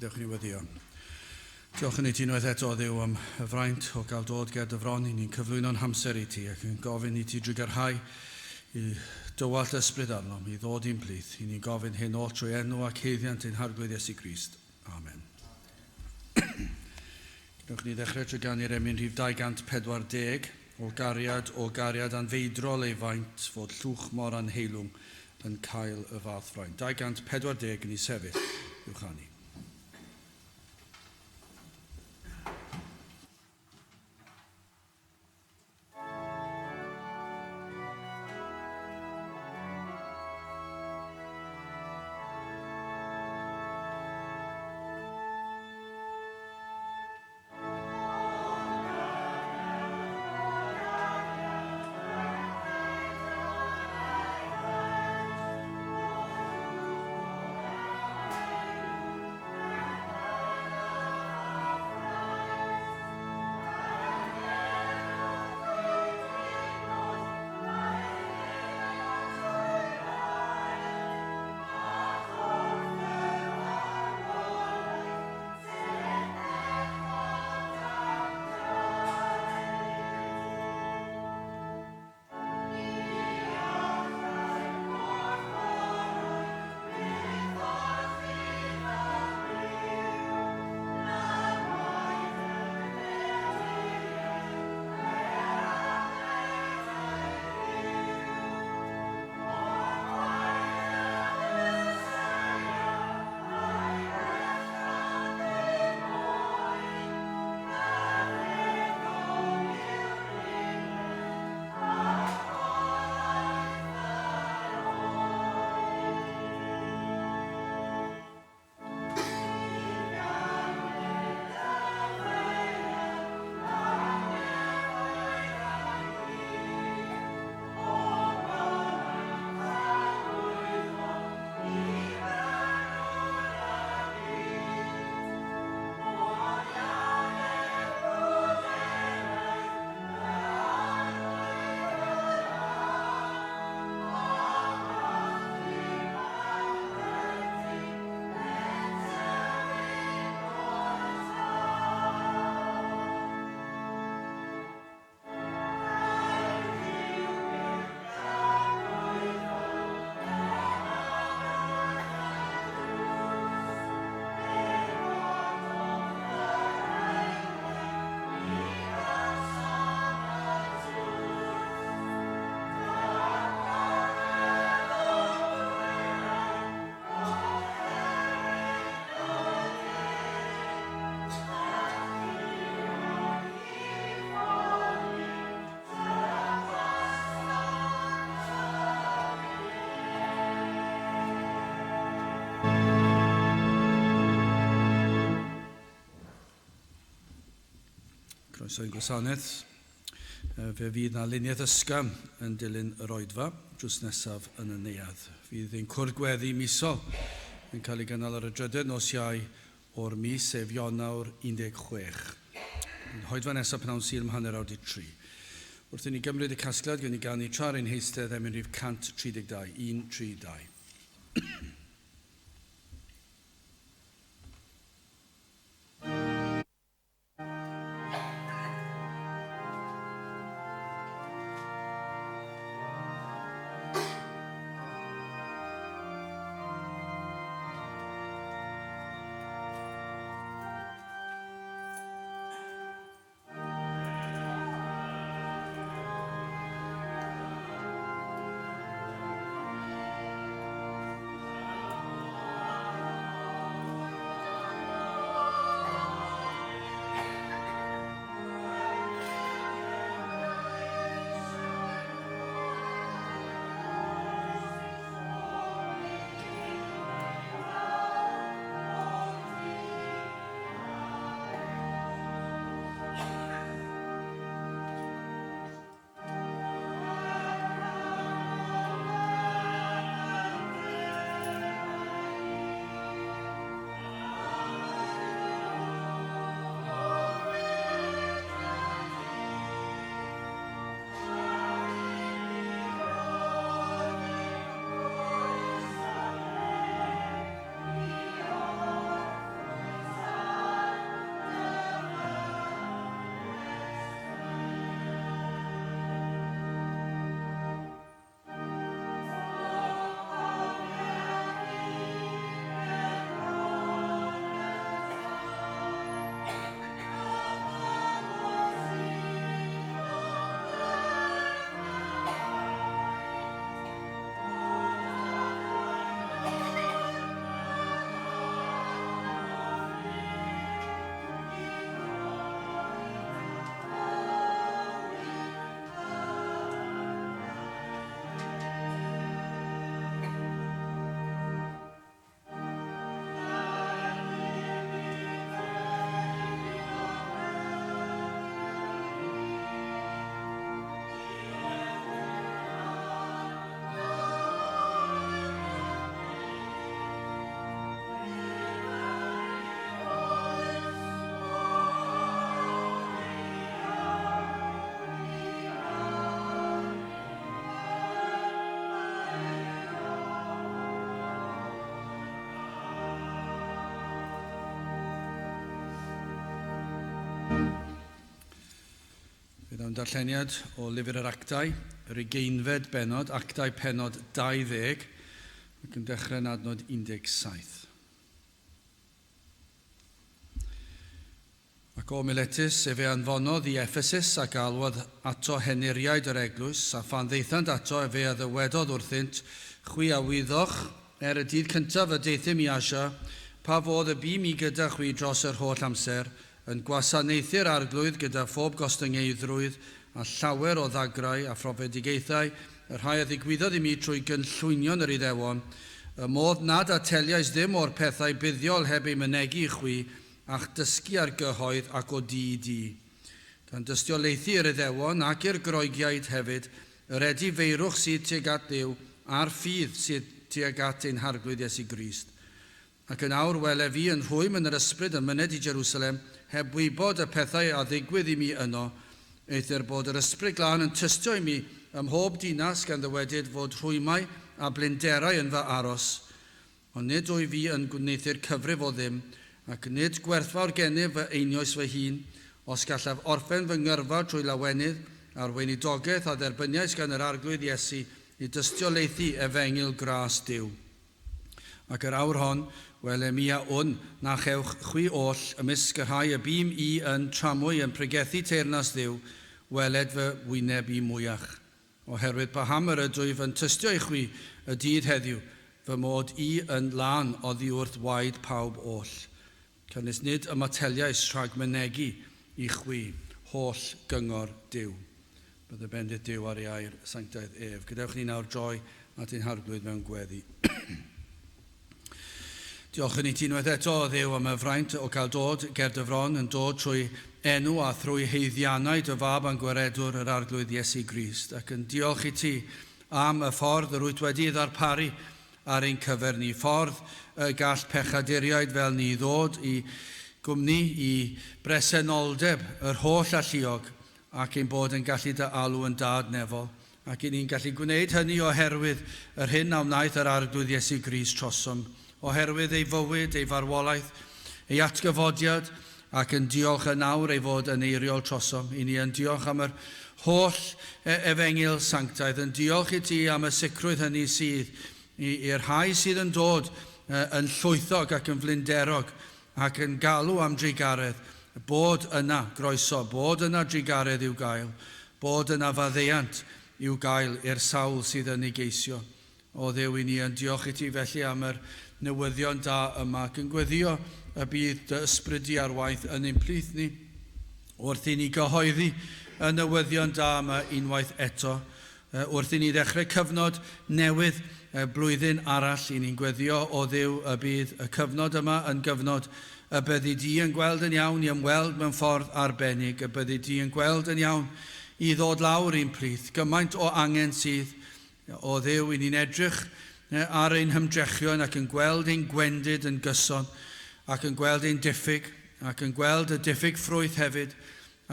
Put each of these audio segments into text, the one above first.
Dewch ni weddio. Diolch yn ei ti unwaith eto, Dduw, am y fraint o gael dod ger dy fron. I ni'n cyflwyno'n hamser i ti ac yn gofyn i ti drwygarhau i dywallt ysbryd arnom i ddod i'n plith. I ni'n gofyn hyn o trwy enw ac heiddiant ein harglwydd Iesu Grist. Amen. Gwnewch ni ddechrau trwy gannu'r emyn rhif 240 o gariad anfeidrol ei faint fod llwch mor anheilwng yn cael y fath fraint. 240 yn ei sefyll i'w chanu. Croeso i'n gwasanaeth. Fe fydd na luniau ysgam yn dilyn yr oedfa, drws nesaf yn y neuadd. Fydd ein cwrdd gweddi misol yn cael ei gynnal ar y drydydd nos Iau o'r mis, sef Ionawr 16. Hoedfa nesaf pnawn Sul hanner awr 3. Wrth i ni gymryd y casgliad, gwn ni ganu tra'r ein heistedd emyn rhif 132, 132. Byddai'n darlleniad o lyfr yr actau, yr 20fed benod, actau penod 20, ac yn dechrau yn adnod 17. Ac o Miletus, fe anfonodd i Ephesus a Galwad ato henuriaid yr eglwys, a phan ddeithant ato fe a ddywedodd wrthynt, chwi a wyddoch, y dydd cyntaf y deithim i Asia, pa fodd y bym i gyda chwi dros yr holl amser, yn gwasanaethu'r arglwydd gyda phob gostyngeidrwydd a llawer o ddagrau a phrofedigaethau, yr rhai a ddigwyddodd i mi trwy gynllwynion yr Iddewon, y modd nad ateliais ddim o'r pethau buddiol heb ei mynegu i chwi, ach dysgu ar gyhoedd ac o di i di. Gan dystiolaethu yr Iddewon ac i'r groegiaid hefyd, yr edi feirwch sydd tuag at Dduw a'r ffydd sydd tuag at ein harglwydd Iesu Grist. Ac yn awr wele fi yn rhwym yn yr ysbryd yn myned i Jerusalem, heb wybod y pethau a ddigwydd i mi yno, eithyr bod yr ysbryd glân yn tystio i mi ym mhob dinas gan ddywedyd fod rhwymau a blinderau yn fy aros. Ond nid o'i fi yn gwneithio'r cyfrif o ddim, ac nid gwerthfawr gennyf fy einioes fy hun, os gallaf orffen fy ngyrfa trwy lawenydd a'r weinidogaeth a dderbyniais gan yr arglwydd Iesu i dystiolaethu Efengyl gras Duw. Ac yr awr hon, wel mi a wn na chewch chwi oll ymysg yr rhai y bym i yn tramwy yn pregethu teyrnas Dduw, weled fy wyneb i mwyach. Oherwydd pahamr ydw i fy'n tystio i chwi y dydd heddiw, fy mod i yn lan oddi wrth waed pawb oll. Cynnes nid y mateliais rhag mynegu i chwi holl gyngor Duw. Bydd y bendith Duw ar ei air sanctaidd ef. Gadewch ni nawr droi at ein harglwydd mewn gweddi. Diolch yn ei ti unwaith eto o Dduw am y fraint o cael dod ger dyfron yn dod trwy enw a thrwy heiddiannau dy fab a'n gwaredwr yr arglwydd Iesu Grist. Ac yn diolch i ti am y ffordd yr wyt wedi ddarparu ar ein cyfer ni. Ffordd y gall pechaduriaid fel ni ddod i gwmni i bresenoldeb yr holl alluog ac ein bod yn gallu dy alw yn dad nefol. Ac i ni'n gallu gwneud hynny oherwydd yr hyn a wnaeth yr arglwydd Iesu Grist trosom. Oherwydd ei fywyd, ei farwolaeth, ei atgyfodiad, ac yn diolch yn awr ei fod yn eiriol trosom. I ni yn diolch am yr holl Efengyl sanctaidd, yn diolch i ti am y sicrwydd hynny sydd i'r rhai sydd yn dod yn llwythog ac yn flinderog ac yn galw am drigaredd, bod yna groeso, bod yna drigaredd i'w gael, bod yna faddeuant i'w gael i'r sawl sydd yn ei geisio. O Dduw, i ni yn diolch i ti felly am yr newyddion da yma ac yn gweddio y bydd dy ysbrydu ar waith yn ein plith ni wrth i ni gyhoeddi y newyddion da yma unwaith eto, wrth i ni ddechrau cyfnod newydd blwyddyn arall. I ni'n gweddio o Dduw y bydd y cyfnod yma yn gyfnod y byddi di yn gweld yn iawn i ymweld mewn ffordd arbennig, y byddi di yn gweld yn iawn i ddod lawr i'n plith, gymaint o angen sydd. O Dduw, i ni'n edrych ar ein hymdrechion ac yn gweld ein gwendid yn gyson ac yn gweld ein diffyg ac yn gweld y diffyg ffrwyth hefyd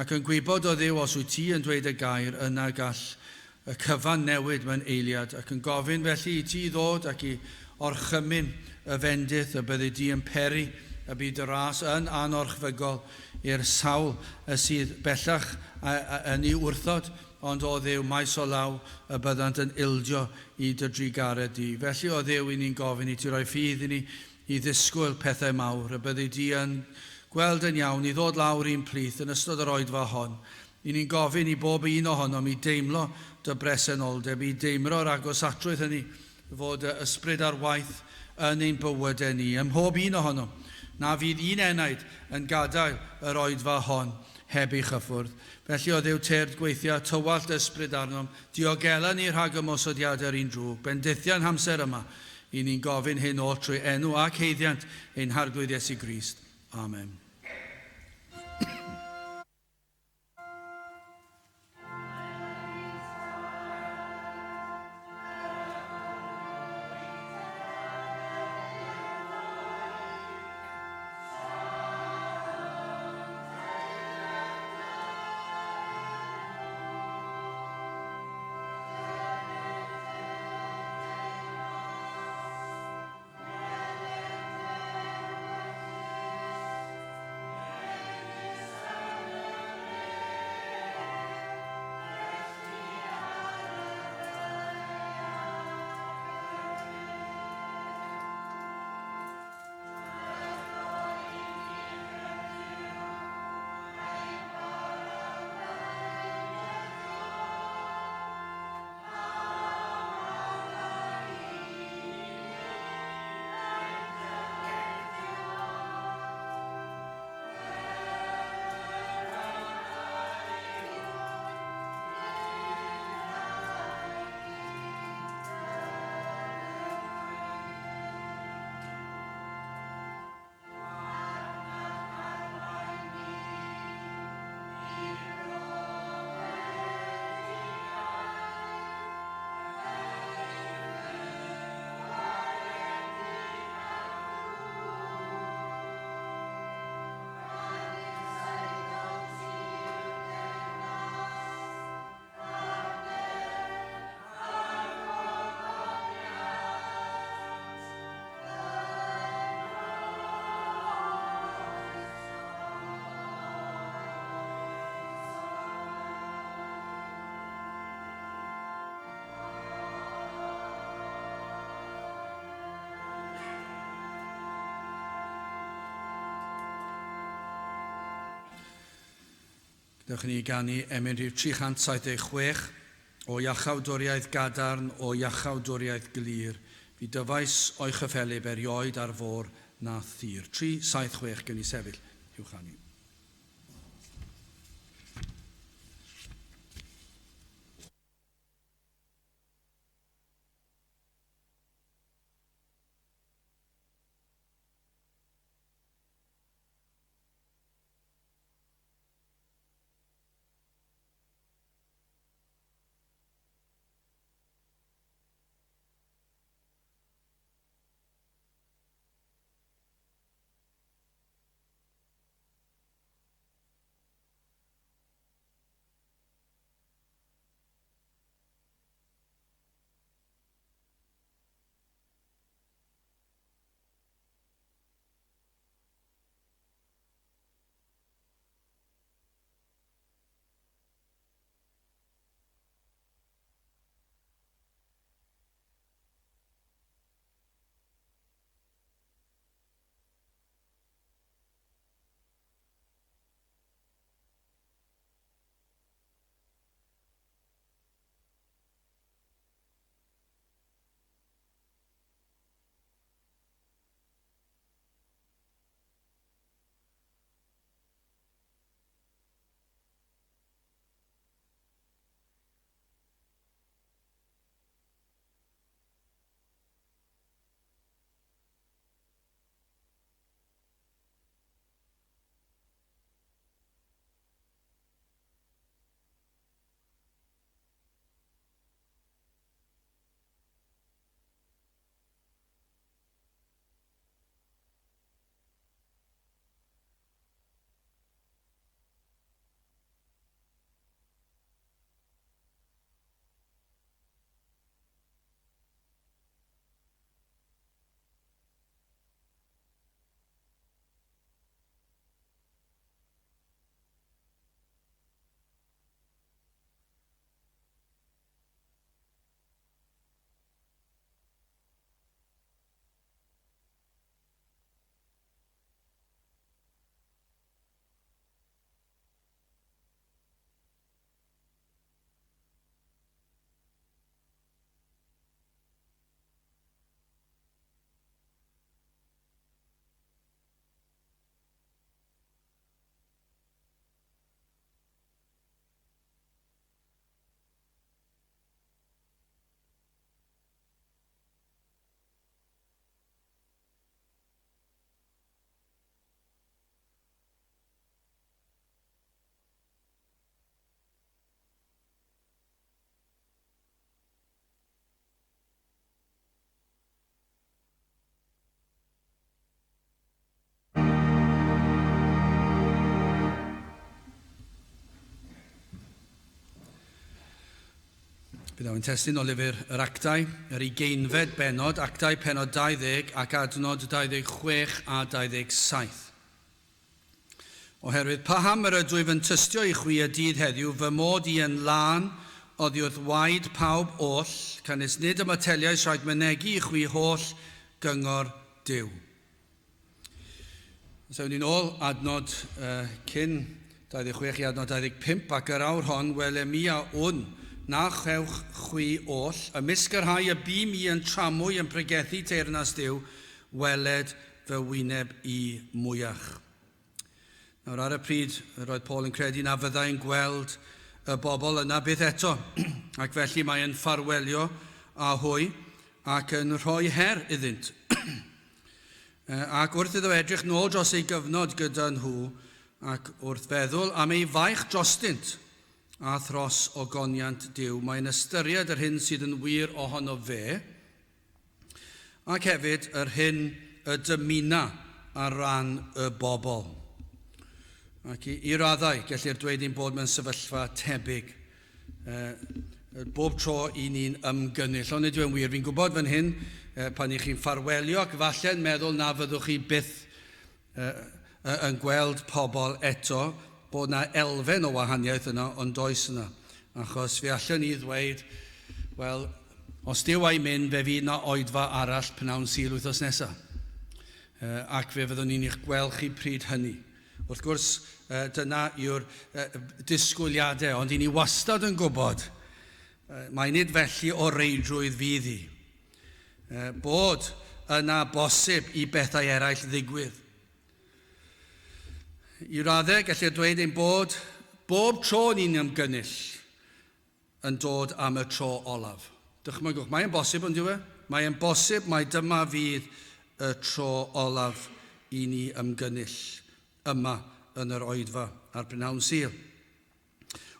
ac yn gwybod o Dduw os wyt ti yn dweud y gair yna gall y cyfan newid mewn eiliad ac yn gofyn felly i ti ddod ac i orchymyn y fendith y byddi di yn peri y byd y ras yn anorchfygol i'r sawl sydd bellach yn ei wrthod, ond o Dduw maes o law y byddant yn ildio i dy drigaredd di. Felly o Dduw, i ni'n gofyn i ti roi ffydd i ni i ddisgwyl pethau mawr, y byddi di yn gweld yn iawn i ddod lawr i'n plith yn ystod yr oedfa hon. I ni'n gofyn i bob un ohonom i deimlo dy bresenoldeb, i deimlo'r agosatrwydd hynny, fod y ysbryd ar waith yn ein bywydau ni. Ym mhob un ohonom, na fydd un enaid yn gadael yr oedfa hon heb ei chyffwrdd. Felly o Dduw terd gweithio, tywallt ysbryd arnom, diogela ni rhag ymosodiadau'r un drwg, bendithiau'n hamser yma, i ni'n gofyn hyn oll trwy enw ac heiddiant ein harglwydd Iesu Grist. Amen. Dewch ni ganu emyn rhyw 376 o iachawdwriaeth gadarn o iachawdwriaeth glir. Fi dyfais o'i chyffelib erioed ar fôr na thir. 376 gen i sefyll i'w chanu. Bydd aw'n testyn o lyfr yr actau, yr 20fed benod, actau penod 20 ac adnod 26 a 27. Oherwydd pa ham yr ydw i fy'n tystio i chwi y dydd heddiw, fy mod i yn lan oddi wrth waed pawb oll, canys nid y mateliau rhaid mynegu i chwi holl gyngor Duw. Sawn ni'n ôl adnod cyn 26 i adnod 25 ac yr awr hon, wel mi a wn na chewch chwi oll, ymysg yr rhai y bym i yn tramwy yn pregethu teyrnas Duw, weled fy wyneb i mwyach. Nawr ar y pryd, roedd Paul yn credu na fyddai'n gweld y bobl yna byth eto, ac felly mae'n ffarwelio a hwy ac yn rhoi her iddynt. Ac wrth iddo edrych nôl dros ei gyfnod gyda nhw, ac wrth feddwl am ei faich drostynt a thros o goniant Duw, mae'n ystyried yr hyn sydd yn wir ohono fe, ac hefyd yr hyn y dymuno ar ran y bobl. Ac i raddau, gellir dweud ein bod mewn sefyllfa tebyg. Bob tro i ni'n ymgynnull, ond nid yw'n wir. Fi'n gwybod fan hyn, pan i chi'n ffarwelio, ac falle'n meddwl na fyddwch chi byth yn gweld pobl eto, bod na elfen o wahaniaeth yna, ond does yna. Achos fi allan i ddweud, wel, os Duw a'i mynd, fe fydd na oedfa arall pnawn Sul wythnos nesaf. Ac fe fyddwn ni'n eich gweld chi pryd hynny. Wrth gwrs, dyna yw'r disgwyliadau, ond i ni wastad yn gwybod, mae nid felly o reidrwydd fydd hi. Bod yna bosib i bethau eraill ddigwydd. I raddau, gallai dweud ein bod bob tro ni'n ymgynnull yn dod am y tro olaf. Dychmygwch, mae'n bosib yn diwe? Mae'n bosib, mae dyma fydd y tro olaf i ni ymgynnull yma yn yr oedfa a'r Prynhawn Sul.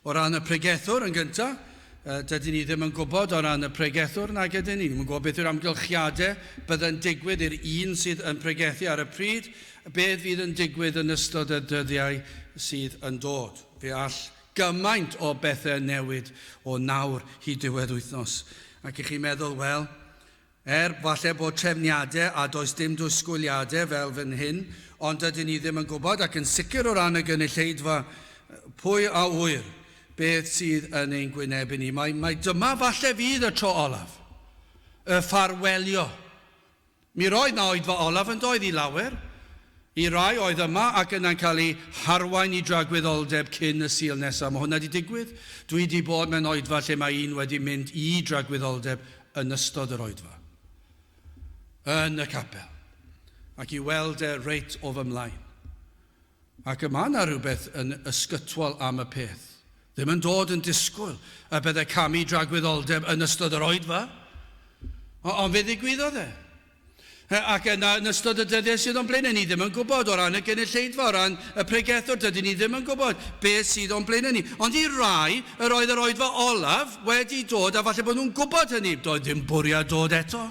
O ran y pregethwr yn gyntaf, dydyn ni ddim yn gwybod o ran y pregethwr nag ydyn ni. Ni'n gwybod beth yw'r amgylchiadau byddai'n digwydd i'r un sydd yn pregethu ar y pryd, beth fydd yn digwydd yn ystod y dyddiau sydd yn dod. Fe all gymaint o bethau newid o nawr hyd diwedd wythnos. Ac i chi meddwl, wel, falle bod trefniadau a does dim dwsgwyliadau fel fan hyn, ond dydyn ni ddim yn gwybod ac yn sicr o ran y gynulleidfa pwy a wyr beth sydd yn ein gwynebu ni. Mae dyma falle fydd y tro olaf, y ffarwelio. Mi roedd na oedfa olaf yn doedd i lawer, i rai oedd yma ac yna'n cael ei harwain i dragwyddoldeb cyn y Sul nesaf. Mae hwnna wedi digwydd. Dwi wedi bod mewn oedfa lle mae un wedi mynd i dragwyddoldeb yn ystod yr oedfa. Yn y capel. Ac i weld reit o fy mlaen. Ac yma yna rhywbeth yn ysgytwol am y peth. Ddim yn dod yn disgwyl y byddai camu dragwyddoldeb yn ystod yr oedfa. Ond fe ddigwyddodd e. Ac yn ystod y dyddiau sydd o'n blaen ni ddim yn gwybod o ran y gynulleidfa, o ran y pregethwr, dydyn ni ddim yn gwybod beth sydd o'n blaen ni. Ond i rai, yr oedfa olaf wedi dod, a falle bod nhw'n gwybod hynny, doedd ddim bwriad dod eto.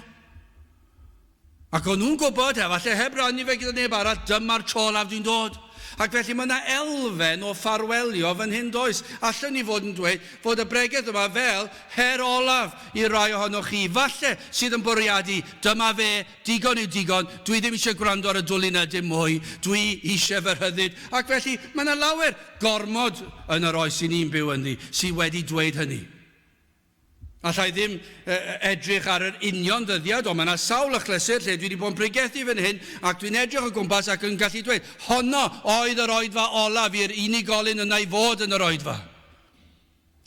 Ac o'n nhw'n gwybod, falle heb rannu fe gyda neb arall, dyma'r tro olaf dwi'n dod. Ac felly mae yna elfen o ffarwelio fan hyn does. Allen ni fod yn dweud fod y bregeth yma fel her olaf i rai ohonoch chi. Falle sydd yn bwriadu, dyma fe, digon yw digon, dwi ddim eisiau gwrando ar y dwlyn ydym mwy, dwi eisiau fy rhyddid. Ac felly mae yna lawer gormod yn yr oes sy'n ni'n byw ynddi sydd wedi dweud hynny. Allai ddim edrych ar yr union ddyddiad, ond mae yna sawl achlysur lle dwi wedi bod yn pregethu fan hyn ac dwi'n edrych o gwmpas ac yn gallu dweud honno oedd yr oedfa olaf i'r unigolyn yna i fod yn yr oedfa.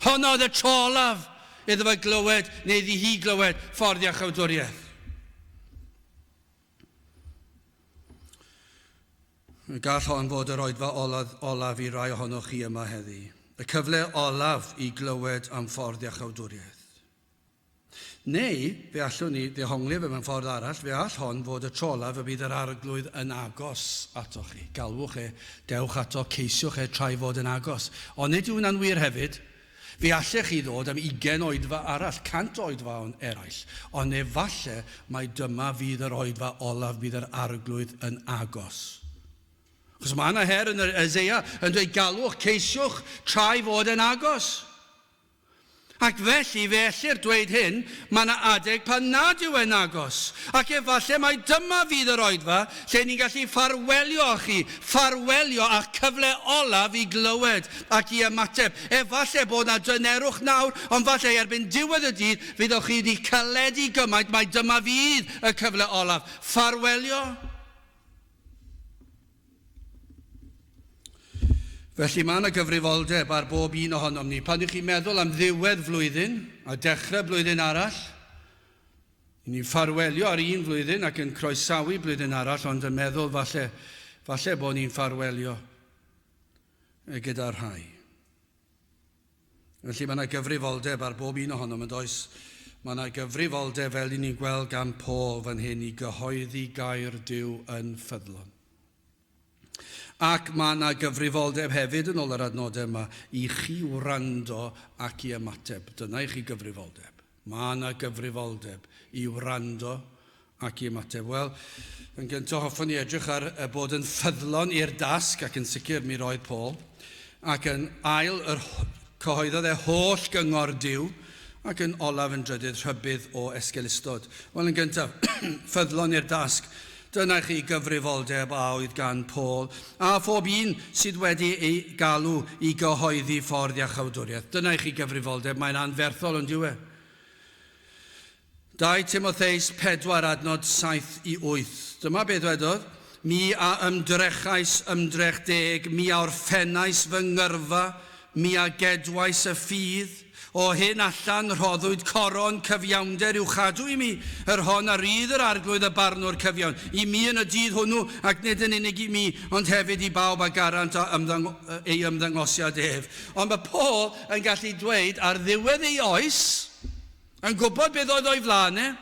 Honno oedd y tro olaf iddo fe glywed neu iddi hi glywed fforddi a chawdwriaeth. Gall hon fod yr oedfa olaf i rai ohonoch chi yma heddi. Y cyfle olaf i glywed am fforddi a chawdwriaeth. Neu, fe allwn ni ddehongli fe mewn ffordd arall, fe all hon fod y tro olaf y bydd yr arglwydd yn agos atoch chi. Galwch dewch ato, ceisiwch trai fod yn agos. Ond nid yw hwnna'n wir hefyd, fe allech chi ddod am 20 oedfa arall, 100 oedfa eraill. Ond efallai mae dyma fydd yr oedfa olaf bydd yr arglwydd yn agos. Chos mae yna her yn yr Eseia yn dweud galwch, ceisiwch trai fod yn agos. Ac felly, fe ellir dweud hyn, mae yna adeg pan nad yw e'n agos. Ac efallai mai dyma fydd yr oedfa lle ni'n gallu ffarwelio chi, ffarwelio a cyfle olaf i glywed ac i ymateb. Efallai bod yna dynerwch nawr, ond falle erbyn diwedd y dydd, fyddwch chi wedi caledu gymaint, mai dyma fydd y cyfle olaf. Ffarwelio. Felly mae yna gyfrifoldeb ar bob un ohonom ni. Pan ych chi'n meddwl am ddiwedd flwyddyn a dechrau blwyddyn arall, ni'n ffarwelio ar un flwyddyn ac yn croesawu blwyddyn arall, ond yn meddwl falle bod ni'n ffarwelio gyda'r rhai. Felly mae yna gyfrifoldeb ar bob un ohonom yn does. Mae yna gyfrifoldeb fel ni'n gweld gan Paul fan hyn i gyhoeddi gair Duw yn ffyddlon. Ac mae yna gyfrifoldeb hefyd yn ôl yr adnodau yma i chi wrando ac i ymateb. Dyna i chi gyfrifoldeb. Mae yna gyfrifoldeb i wrando ac i ymateb. Wel, yn gyntaf hoffwn ni edrych ar bod yn ffyddlon i'r dasg ac yn sicr mi roedd Paul. Ac yn ail, cyhoeddodd holl gyngor Duw ac yn olaf yn drydydd rhybydd o esgelistod. Wel, yn gyntaf, ffyddlon i'r dasg. Dyna chi gyfrifoldeb a oedd gan Paul, a phob un sydd wedi ei galw i gyhoeddi fforddi a chawdwriaeth. Dyna chi gyfrifoldeb, mae'n anferthol yn diwe. 2 Timotheus 4 adnod 7 i 8. Dyma beth wedodd, Mi a ymdrechais ymdrech deg, mi a orffennais fy ngyrfa, mi a gedwais y ffydd. O hyn allan rhoddwyd coron cyfiawnder i'w chadw I mi, hon a rydd yr arglwydd y barnwr cyfiawn. I mi yn y dydd hwnnw, ac nid yn unig I mi, ond hefyd I bawb a garant ei ymddangosiad ef. Ond mae Paul yn gallu dweud ar ddiwedd ei oes, yn gwybod beth oedd o'i flanau,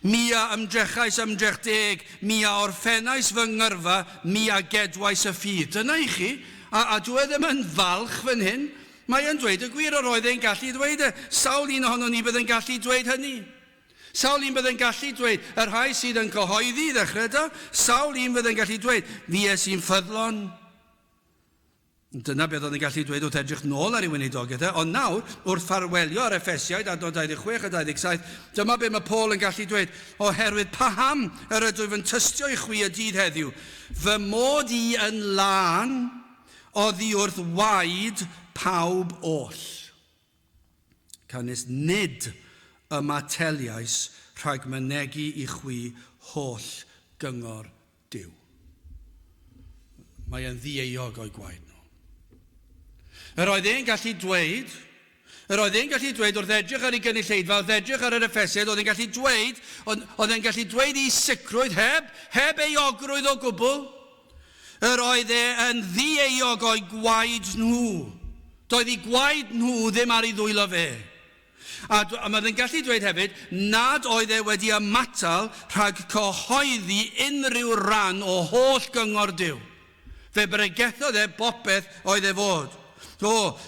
mi a ymdrechais ymdrech deg, mi a orffennais fy ngyrfa, mi a gedwais y ffydd. Dyna I chi, a dwi ddim yn falch fan hyn, Mae'n dweud y gwir o'r oedd e'n gallu dweud sawl un ohono ni bydd yn gallu dweud hynny. Sawl un bydd yn gallu dweud, yr rhai sydd yn cyhoeddi ddechrau da, sawl un bydd yn gallu dweud, fi sy'n ffyddlon. Dyna beth oedd yn gallu dweud wrth edrych nôl ar ei weinidogaeth. Ond nawr, wrth ffarwelio ar Effesiaid, adnod 26 a 27, dyma beth mae Paul yn gallu dweud, oherwydd paham yr ydw I fy'n tystio I chwi y dydd heddiw. Fy mod I yn lan oddi wrth waed pawb oll. Canis nid y mateliais rhag mynegu I chwi holl gyngor Duw. Mae e'n ddieuog o'i gwaed nhw. Yr oedd e'n gallu dweud, wrth edrych ar ei gynulleidfa, wrth edrych ar yr Effesiaid, oedd e'n gallu dweud I sicrwydd heb eiogrwydd o gwbl, yr oedd e'n ddieuog o'i gwaed nhw. Doedd I gwaed nhw ddim ar ei ddwylo fe. A mae'n gallu dweud hefyd, nad oedd wedi ymatal rhag cyhoeddi unrhyw ran o holl gyngor Duw. Fe bregethodd bopeth oedd fod.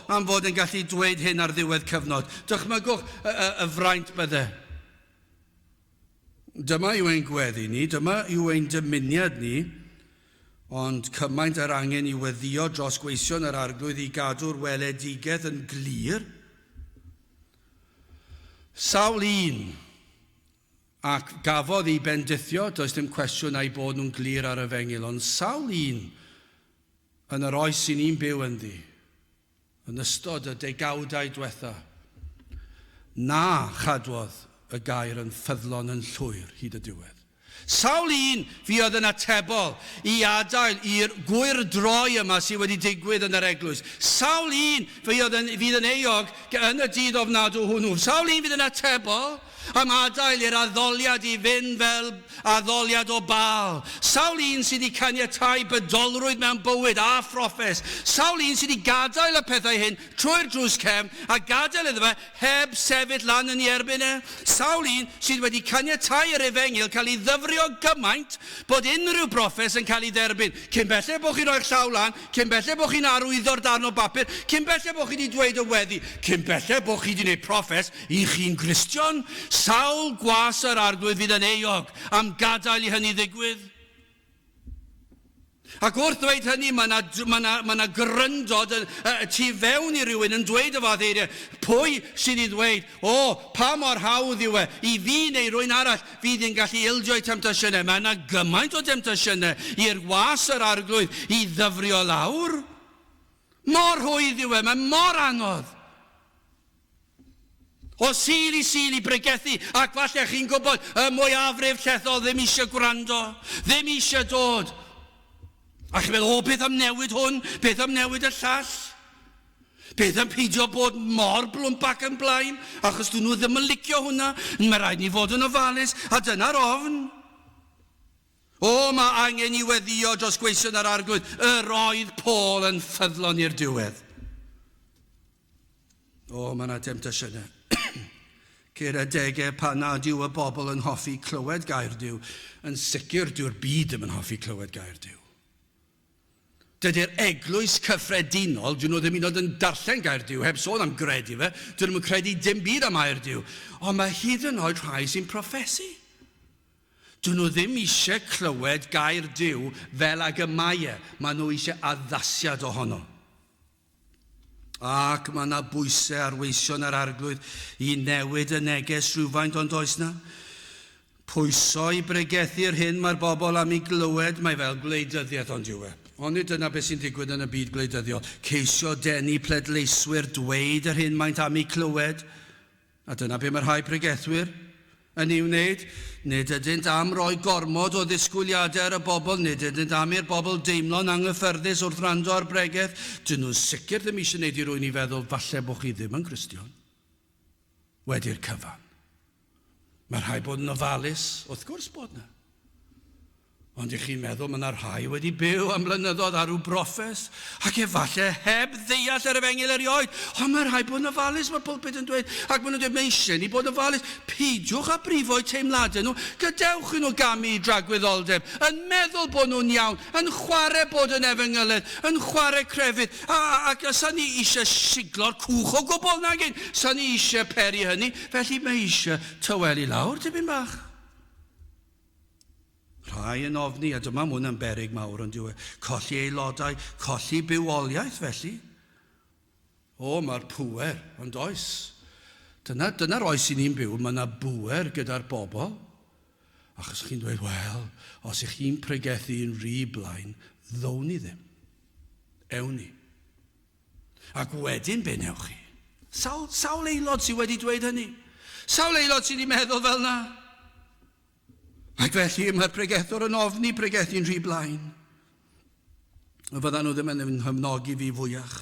Am fod yn gallu dweud hyn ar ddiwedd cyfnod. Dychmygwch y fraint bydde. Dyma yw ein gweddi ni, dyma yw ein dymuniad ni, ond cymaint yr angen I weddio dros gweision yr arglwydd I gadw'r weledigaeth yn glir. Sawl un, ac gafodd I bendithio, does dim cwestiwn ai bod nhw'n glir ar Efengyl, ond sawl un yn yr oes sy'n ni'n byw ynddi, yn ystod y degawdau diwetha, na chadwodd y gair yn ffyddlon yn llwyr hyd y diwedd. Sawl un fi oedd yn atebol I adael i'r gwyr droi yma sydd wedi digwydd yn yr eglwys. Sawl un fydd yn eog yn y dydd ofnadw hwnnw. Sawl un fydd yn atebol am adael i'r addoliad I fynd fel addoliad o Baal. Sawl un sydd wedi caniatáu bydolrwydd mewn bywyd a phroffes. Sawl un sydd wedi gadael y pethau hyn trwy'r drws cefn a gadael iddo fe heb sefyll lan yn ei erbyn Sawl un sydd wedi caniatáu yr Efengyl cael ei ddyfrio gymaint bod unrhyw broffes yn cael ei dderbyn. Cyn bellai bod chi'n rhoi'ch llaw lan, cyn bellai bod chi'n arwyddo'r darn o bapur, cyn bellai bod chi wedi dweud y weddi, cyn bellai bod chi wedi gwneud proffes I chi'n Gristion. Sawl gwas yr arglwydd fydd yn eog am gadael I hynny ddigwydd. Ac wrth dweud hynny, mae yna gryndod tu fewn I rywun yn dweud y fath eiriau. Pwy sydd I ddweud, pa mor hawdd yw I fi neu rwy'n arall fydd yn gallu ildio I temptasiynau. Mae yna gymaint o temptasiynau i'r gwas yr arglwydd I ddyfrio lawr. Mor hwydd yw mae mor anodd. O sil I bregethu, ac falle chi'n gwybod, y mwyafrif llethol ddim eisiau gwrando, ddim eisiau dod. Ac chi'n meddwl, beth am newid hwn, beth am newid y llall? Beth am peidio bod mor blwmbac yn blaen, achos dyn nhw ddim yn licio hwnna, mae rhaid ni fod yn ofalus, a dyna'r ofn. Mae angen I weddio dros gweision yr arglwydd, yr oedd Paul yn ffyddlon i'r diwedd. Mae yna temptasiynau. Ceir adegau pan nad yw y bobl yn hoffi clywed gair Duw, yn sicr dyw'r byd ddim yn hoffi clywed gair Duw. Dydy'r eglwys cyffredinol, dyn nhw ddim yn yn darllen gair Duw, heb sôn am gredu fe, dyn nhw'n credu dim byd am air Duw, ond mae hyd yn oed rhai sy'n proffesu. Dyn nhw ddim eisiau clywed gair Duw fel ag y mae maen nhw eisiau addasiad ohono. Ac mae yna bwysau arweision yr arglwydd I newid y neges rhywfaint ond oes na. Pwyso I bregethu'r hyn mae'r bobl am I glywed, mae fel gwleidyddiaeth ond yw Ond dyna beth sy'n digwydd yn y byd gwleidyddiol. Ceisio denu pledleiswyr dweud yr hyn maent am I clywed. A dyna be mae'r rhai pregethwyr yn ei wneud, nid ydynt am roi gormod o ddisgwyliadau ar y bobl, nid ydynt am i'r bobl deimlo'n anghyffyrddus wrth rando ar bregeth. Dyn nhw'n sicr ddim eisiau gwneud i rwy'n i feddwl falle bod chi ddim yn Gristion. Wedi'r cyfan. Mae rhai bod yn ofalus, wrth gwrs bod yna. Ond i chi'n meddwl mae yna rhai wedi byw am blynyddoedd ar ryw broffes, ac efallai heb ddeall yr Efengyl erioed. Ond mae rhai bod yn ofalus, mae'r pulpit yn dweud, ac maen nhw'n dweud, mae eisiau ni bod yn ofalus. Peidiwch a brifo'u teimladau nhw, gadewch nhw gamu dragwyddoldeb, yn meddwl bod nhw'n iawn, yn chwarae bod yn Efengylydd, yn chwarae crefydd, ac sa'n ni eisiau siglo'r cwch o gwbl nag un, sa'n ni eisiau peri hynny, felly mae eisiau tywelu lawr, tipyn bach. Rhai yn ofni, a dyma mwyn yn beryg mawr yn diwedd, colli aelodau, colli bywoliaeth felly. O, mae'r pŵer, ond oes. Dyna'r oes i ni'n byw, mae yna bŵer gyda'r bobl. Achos chi'n dweud, wel, os ych chi'n pregethu yn rhy blaen, ddown ni ddim. Ewn ni. Ac wedyn be newch chi? Sawl aelod sydd wedi dweud hynny? Sawl aelod sydd wedi meddwl fel na? Ac felly mae'r pregethwr yn ofni pregethu'n rhy blaen. Fyddan nhw ddim yn hymnogi fi fwyach.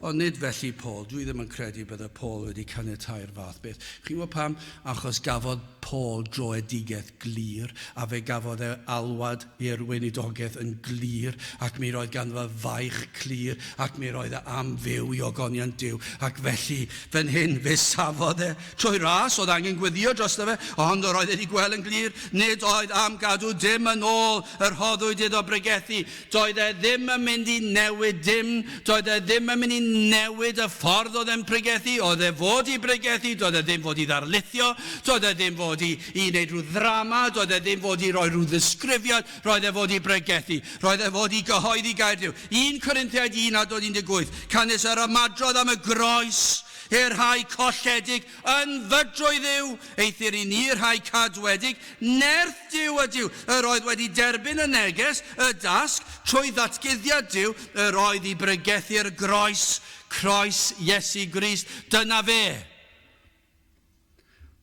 Ond nid felly Paul, dwi ddim yn credu bydde Paul wedi caniatáu'r fath beth. Chi'n gwybod pam? Achos gafodd Paul droedigaeth glir, a fe gafodd alwad i'r weinidogaeth yn glir, ac mi roedd ganddo faich clir, ac mi roedd am fyw i ogoniant Duw. Ac felly, fan hyn, fe safodd trwy ras, oedd angen gwyddio dros fe, ond oedd wedi gweld yn glir, nid oedd am gadw dim yn ôl yr rhoddwyd iddo bregethu. Doedd ddim yn mynd i newid dim, doedd ddim yn mynd i newid y ffordd oedd e'n pregethu, oedd fod i bregethu, doedd ddim fod i ddarlithio, doedd ddim fod i wneud rhyw ddrama, doedd ddim fod i roi rhyw ddisgrifiad, roedd fod i bregethu, roedd fod i gyhoeddi gair Duw. 1 Corinthiaid 1:18, canis yr ymadrodd am y groes, i'r rhai colledig yn fydrwy Dduw, eithir i ni'r rhai cadwedig, nerth Duw y Duw, yr oedd wedi derbyn y neges, y dasg, trwy ddatguddiad Duw, yr oedd i bregethu'r groes, croes Iesu Grist, dyna fe.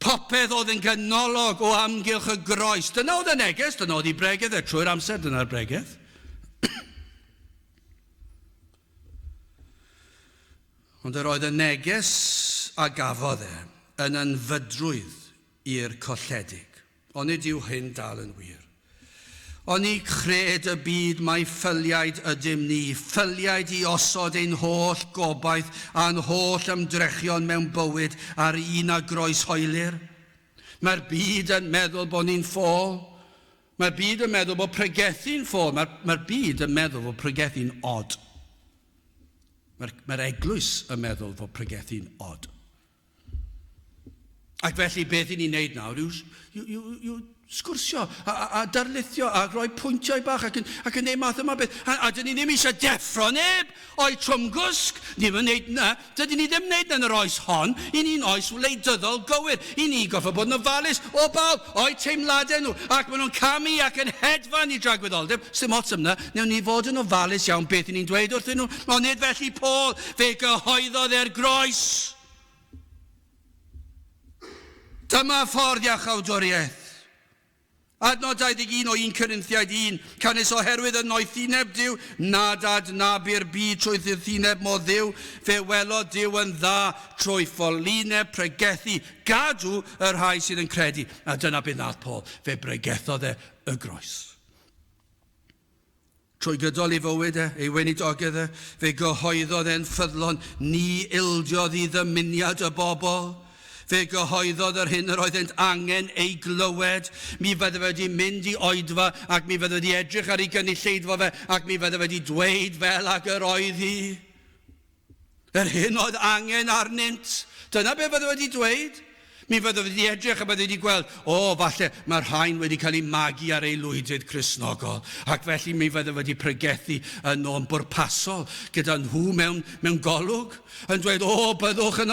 Popeth oedd yn ganolog o amgylch y groes. Dyna oedd y neges, dyna oedd i bregeth, trwy'r amser, dyna'r bregeth. Ond yr oedd y neges a gafodd yn anfydrwydd i'r colledig. Ond nid yw hyn dal yn wir. Ond ni cred y byd mae ffyliaid ydym ni, ffyliaid i osod ein holl gobaith a'n holl ymdrechion mewn bywyd ar un a groes hoelir. Mae'r byd yn meddwl bod ni'n ffôl. Mae'r byd yn meddwl bod pregethu'n ffôl. Mae'r byd yn meddwl bod pregethu'n od. Mae'r eglwys yn meddwl fod pregethu'n od. Ac felly beth i ni'n neud nawr yw sgwrsio a darlithio a rhoi pwyntiau bach ac yn neud math yma beth. A dyn ni ddim eisiau deffro neb o'i trwmgwsg. Ddim yn neud na. Dydyn ni ddim neud yn yr oes hon. I ni'n oes wleidyddol gywir. I ni goffa bod yn ofalus o bawb o'i teimladau nhw. Ac maen nhw'n camu ac yn hedfan i dragwyddoldeb. Sdim ots yna. Newn ni fod yn ofalus iawn beth i ni'n dweud wrthyn nhw. Ond nid felly Paul fe gyhoeddodd groes. Dyma ffordd iachawdwriaeth. Adnod 21 o 1 Corinthiaid 1, canis oherwydd y noethineb Duw, nad adnabu'r byd trwy ddirthineb mo Dduw, fe welodd Duw yn dda trwy ffolineb pregethu, gadw yr rhai sydd yn credu. A dyna beth nath Paul, fe bregethodd y groes. Trwy gydol ei fywyd ei weinidogaeth fe gyhoeddodd e'n ffyddlon, ni ildiodd i ddymuniad y bobl. Fe gyhoeddodd yr hyn yr oeddent angen ei glywed. Mi fydde wedi mynd i oedfa ac mi fydde wedi edrych ar ei gynulleidfa fe ac mi fydde wedi dweud fel ac yr oedd hi. Yr hyn oedd angen arnynt. Dyna be fydde wedi dweud. Mi fydde wedi edrych a bydde wedi gweld, falle mae'r rhain wedi cael ei magu ar ei lwydyd Cristnogol. Ac felly mi fydde wedi pregethu yn o'n bwrpasol gyda nhw mewn golwg. Yn dweud, byddwch yn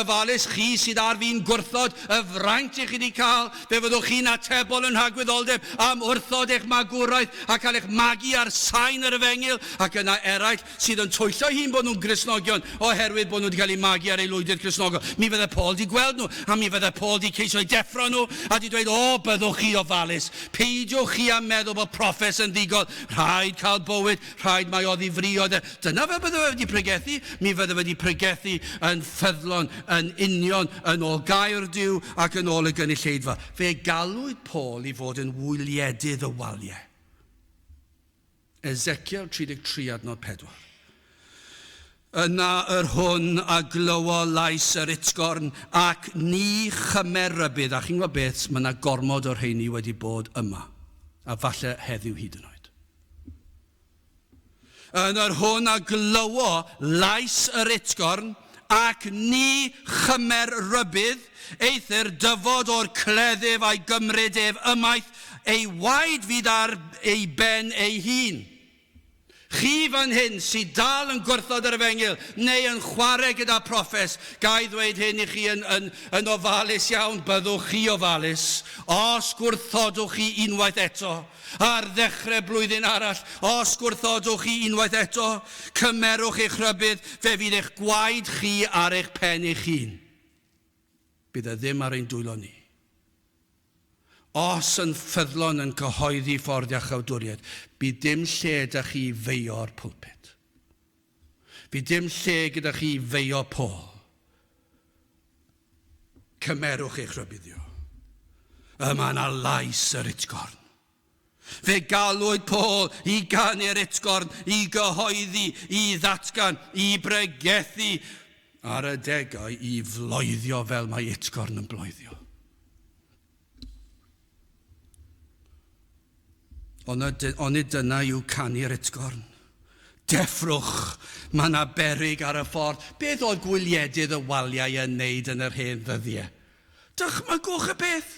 ofalus, chi sydd ar fi'n gwrthod y fraint i chi wedi cael, fe fyddwch chi'n atebol yn rhagwyddoldeb am wrthod eich magwraeth a cael eich magu ar sain yr Efengyl, ac yna eraill sydd yn twyllo hi'n bod nhw'n Gristnogion oherwydd bod nhw wedi cael ei magu ar ei lwydyd Cristnogol. Mi fydde Paul di wedi gweld nhw, a mi fydde Paul wedi ceisio i deffro nhw, a wedi dweud, o, byddwch chi ofalus, peidiwch chi am meddwl bod proffes yn ddigol, rhaid cael bywyd, rhaid mae oddi frio. Dyna fe bydde fe wedi pregethu, mi fydde fe wedi pregethu yn ffyddlon, yn union, yn ôl gair Duw ac yn ôl y gynulleidfa. Fe galwyd Paul i fod yn wyliedydd y waliau. Ezekiel 33 adnod 4. Yna yr hwn a glywo lais yr utgorn ac ni chymerybydd. A chi'n gwybod beth, mae yna gormod o'r rheini wedi bod yma. A falle heddiw hyd yn oed. Yn yr hwn a glywo lais yr utgorn ac ni chymerybydd eithir dyfod o'r cleddif a'i gymryd ef ymaith ei waed fydd ar ei ben ei hun. Chi fan hyn sydd dal yn gwrthod yr Efengyl neu yn chwarae gyda proffes, gai ddweud hyn i chi yn ofalus iawn, byddwch chi ofalus os gwrthodwch chi unwaith eto ar ddechrau blwyddyn arall, os gwrthodwch chi unwaith eto, cymerwch eich rhybydd, fe fydd eich gwaed chi ar eich pen eich hun. Bydd e ddim ar ein dwylo ni. Os yn ffyddlon yn cyhoeddi ffordd a chawdwriaeth, bydd dim lle gyda chi feio'r pwlpit. Bydd dim lle gyda chi feio Paul. Cymerwch eich rybuddio. Yma yna lais yr utgorn. Fe galwyd Paul i ganu'r utgorn, i gyhoeddi, i ddatgan, i bregethu, ar y degau i floeddio fel mae utgorn yn bloeddio. Ond dyna yw canu'r utgorn. Deffrwch, mae yna beryg ar y ffordd. Beth oedd gwyliedydd y waliau yn neud yn yr hen ddyddiau? Dychmygwch y beth.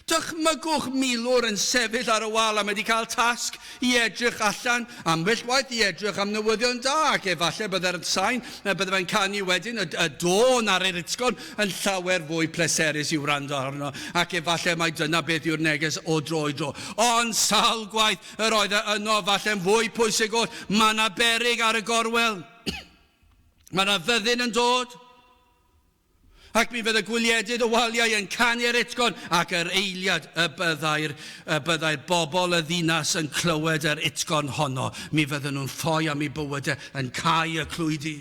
Dychmygwch milwr yn sefyll ar y wal a mae wedi cael tasg i edrych allan, ambell waith i edrych am newyddion da, ac efallai bydde'r sain, bydde fe'n canu wedyn y dôn ar yr utgorn yn llawer fwy pleserus i wrando arno, ac efallai mae dyna beth yw'r neges o dro i dro. Ond sawl gwaith yr oedd yno falle'n fwy pwysig oed, mae yna beryg ar y gorwel. Mae yna fyddin yn dod. Ac mi fydd y gwyliedydd y waliau yn canu'r utgorn ac yr eiliad y byddai'r bobl y ddinas yn clywed yr utgorn honno. Mi fydden nhw'n ffoi am eu bywydau yn cau y clwydi.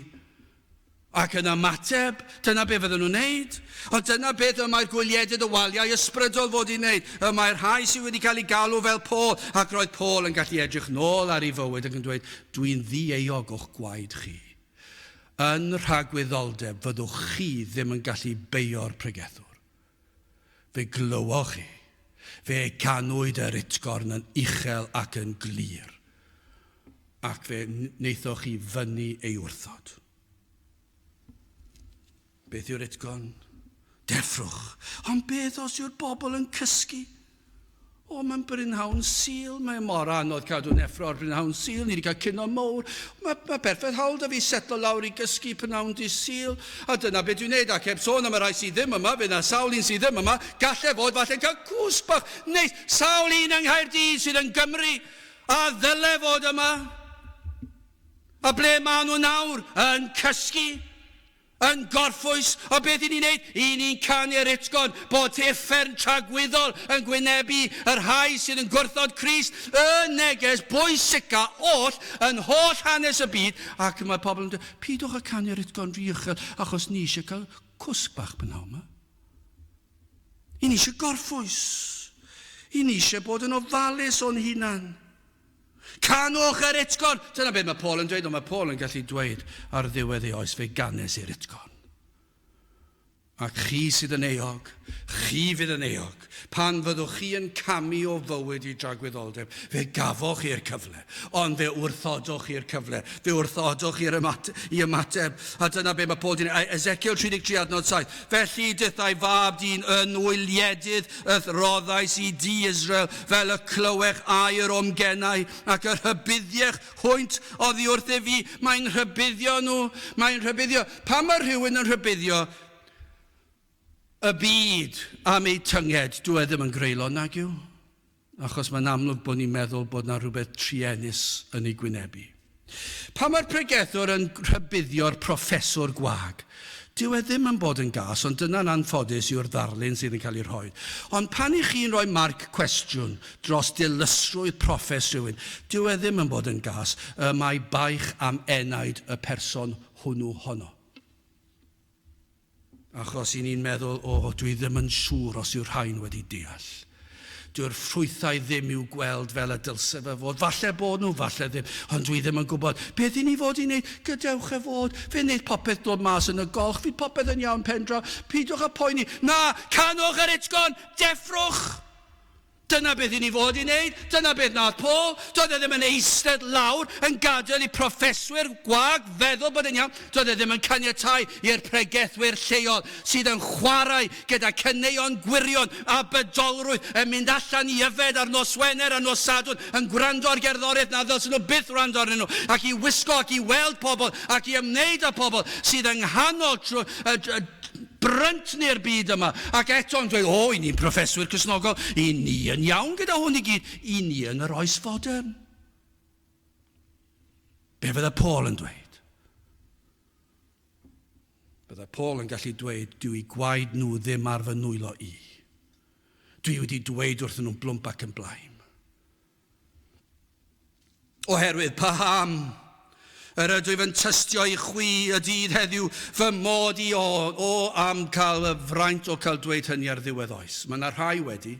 Ac yn ymateb, dyna beth fydden nhw'n neud. Ond dyna beth y mae'r gwyliedydd y waliau ysbrydol fod i'n neud. Y mae'r rhai sydd wedi cael ei galw fel Paul, ac roedd Paul yn gallu edrych nôl ar ei fywyd ac yn dweud, dwi'n ddi-euog o'ch gwaed chi. Yn rhagwyddoldeb fyddwch chi ddim yn gallu beio'r pregethwr. Fe glywoch chi. Fe canwyd yr utgorn yn uchel ac yn glir. Ac fe wnaethoch chi fyny ei wrthod. Beth yw'r utgorn? Deffrwch. Ond beth os yw'r bobl yn cysgu? O, mae'n brynhawn sil, mae mor anodd cadw neffro o'r brynhawn sil, ni wedi cael cyno mowr. Mae perffaith hawl da fi setlo lawr i gysgu prynhawn di sil, a dyna beth dwi'n neud, ac heb sôn am y rai sydd ddim yma, fe na sawl un sydd ddim yma, gallai fod falle'n cael cws bach neis, sawl un yng Nghaerdydd sydd yn Gymru, a ddyle fod yma. A ble maen nhw nawr? Yn cysgu, yn gorffwys, o beth i ni'n neud? I ni'n canu'r utgorn bod effern tragwyddol yn gwynebu yr rhai sydd yn gwrthod Crist, y neges bwysica oll yn holl hanes y byd, ac mae pobl yn dweud, pidwch a canu'r utgorn rhy uchel, achos ni eisiau cael cwsg bach bynaw yma. I ni eisiau gorffwys. I ni eisiau bod yn ofalus o'n hunan. Canwch yr utgorn. Dyna beth mae Paul yn dweud, ond mae Paul yn gallu dweud ar ddiwedd ei oes fe ganes i'r utgorn. Ac chi sydd yn eog, chi fydd yn eog, pan fyddwch chi yn camu o fywyd i dragwyddoldeb, fe gafoch i'r cyfle, ond fe wrthodwch i'r cyfle, fe wrthodwch i ymateb. A dyna be mae Paul yn Ezekiel 33 adnod 7. Felly dythai fab dyn yn wyliedydd y roddais i di Israel, fel y clywech air o'm gennau, ac yr rhybuddiech hwynt oddi wrth fi. Mae'n rhybuddio nhw, mae'n rhybuddio. Pan mae rhywun yn rhybuddio y byd am ei tynged, dwi ddim yn greulon nag yw. Achos mae'n amlwg bod ni'n meddwl bod na rhywbeth trienus yn ei gwynebu. Pan mae'r pregethwr yn rhybuddio'r proffeswr gwag, Dyw e ddim yn bod yn gas, ond dyna'n anffodus yw'r ddarlun sydd yn cael ei rhoi. Ond pan i chi'n rhoi marc cwestiwn dros dilysrwydd proffes rhywun, dyw e ddim yn bod yn gas, mae baich am enaid y person hwnnw honno. Achos i ni'n meddwl, dwi ddim yn siŵr os yw'r rhain wedi deall. Dyw'r ffrwythau ddim i'w gweld fel y dylse fe fod. Falle bod nhw, falle ddim, ond dwi ddim yn gwybod. Beth i ni fod i wneud? Gadewch e fod. Fe wneud popeth dod mas yn y golch. Fydd popeth yn iawn pendra. Pidwch a poeni. Na, canwch yr itgon, deffrwch. Dyna beth i ni fod i wneud. Dyna beth nath Paul. Doedd e ddim yn eistedd lawr yn gadael i proffeswyr gwag feddwl bod yn iawn. Doedd e ddim yn caniatáu i'r pregethwyr lleol sydd yn chwarae gyda cyneuon gwirion a bydolrwydd yn mynd allan i yfed ar nos Wener a nos Sadwrn yn gwrando ar gerddoriaeth na ddylsyn nhw byth wrando arnyn nhw ac i wisgo ac i weld pobl ac i ymwneud â pobl sydd yng nghanol brynt ni'r byd yma. Ac eto'n dweud, i ni'n proffeswyr Cristnogol, i ni yn iawn gyda hwn i gyd, i ni yn yr oes fodern. Be fydda Paul yn dweud? Bydda Paul yn gallu dweud, dyw I gwaed nhw ddim ar fy nwylo I. Dwi wedi dweud wrthyn nhw'n blwmp ac yn blaen. Oherwydd paham, yr ydw I fy'n tystio I chwi y dydd heddiw fy mod I am cael y fraint o cael dweud hynny ar ddiwedd oes. Mae yna rhai wedi,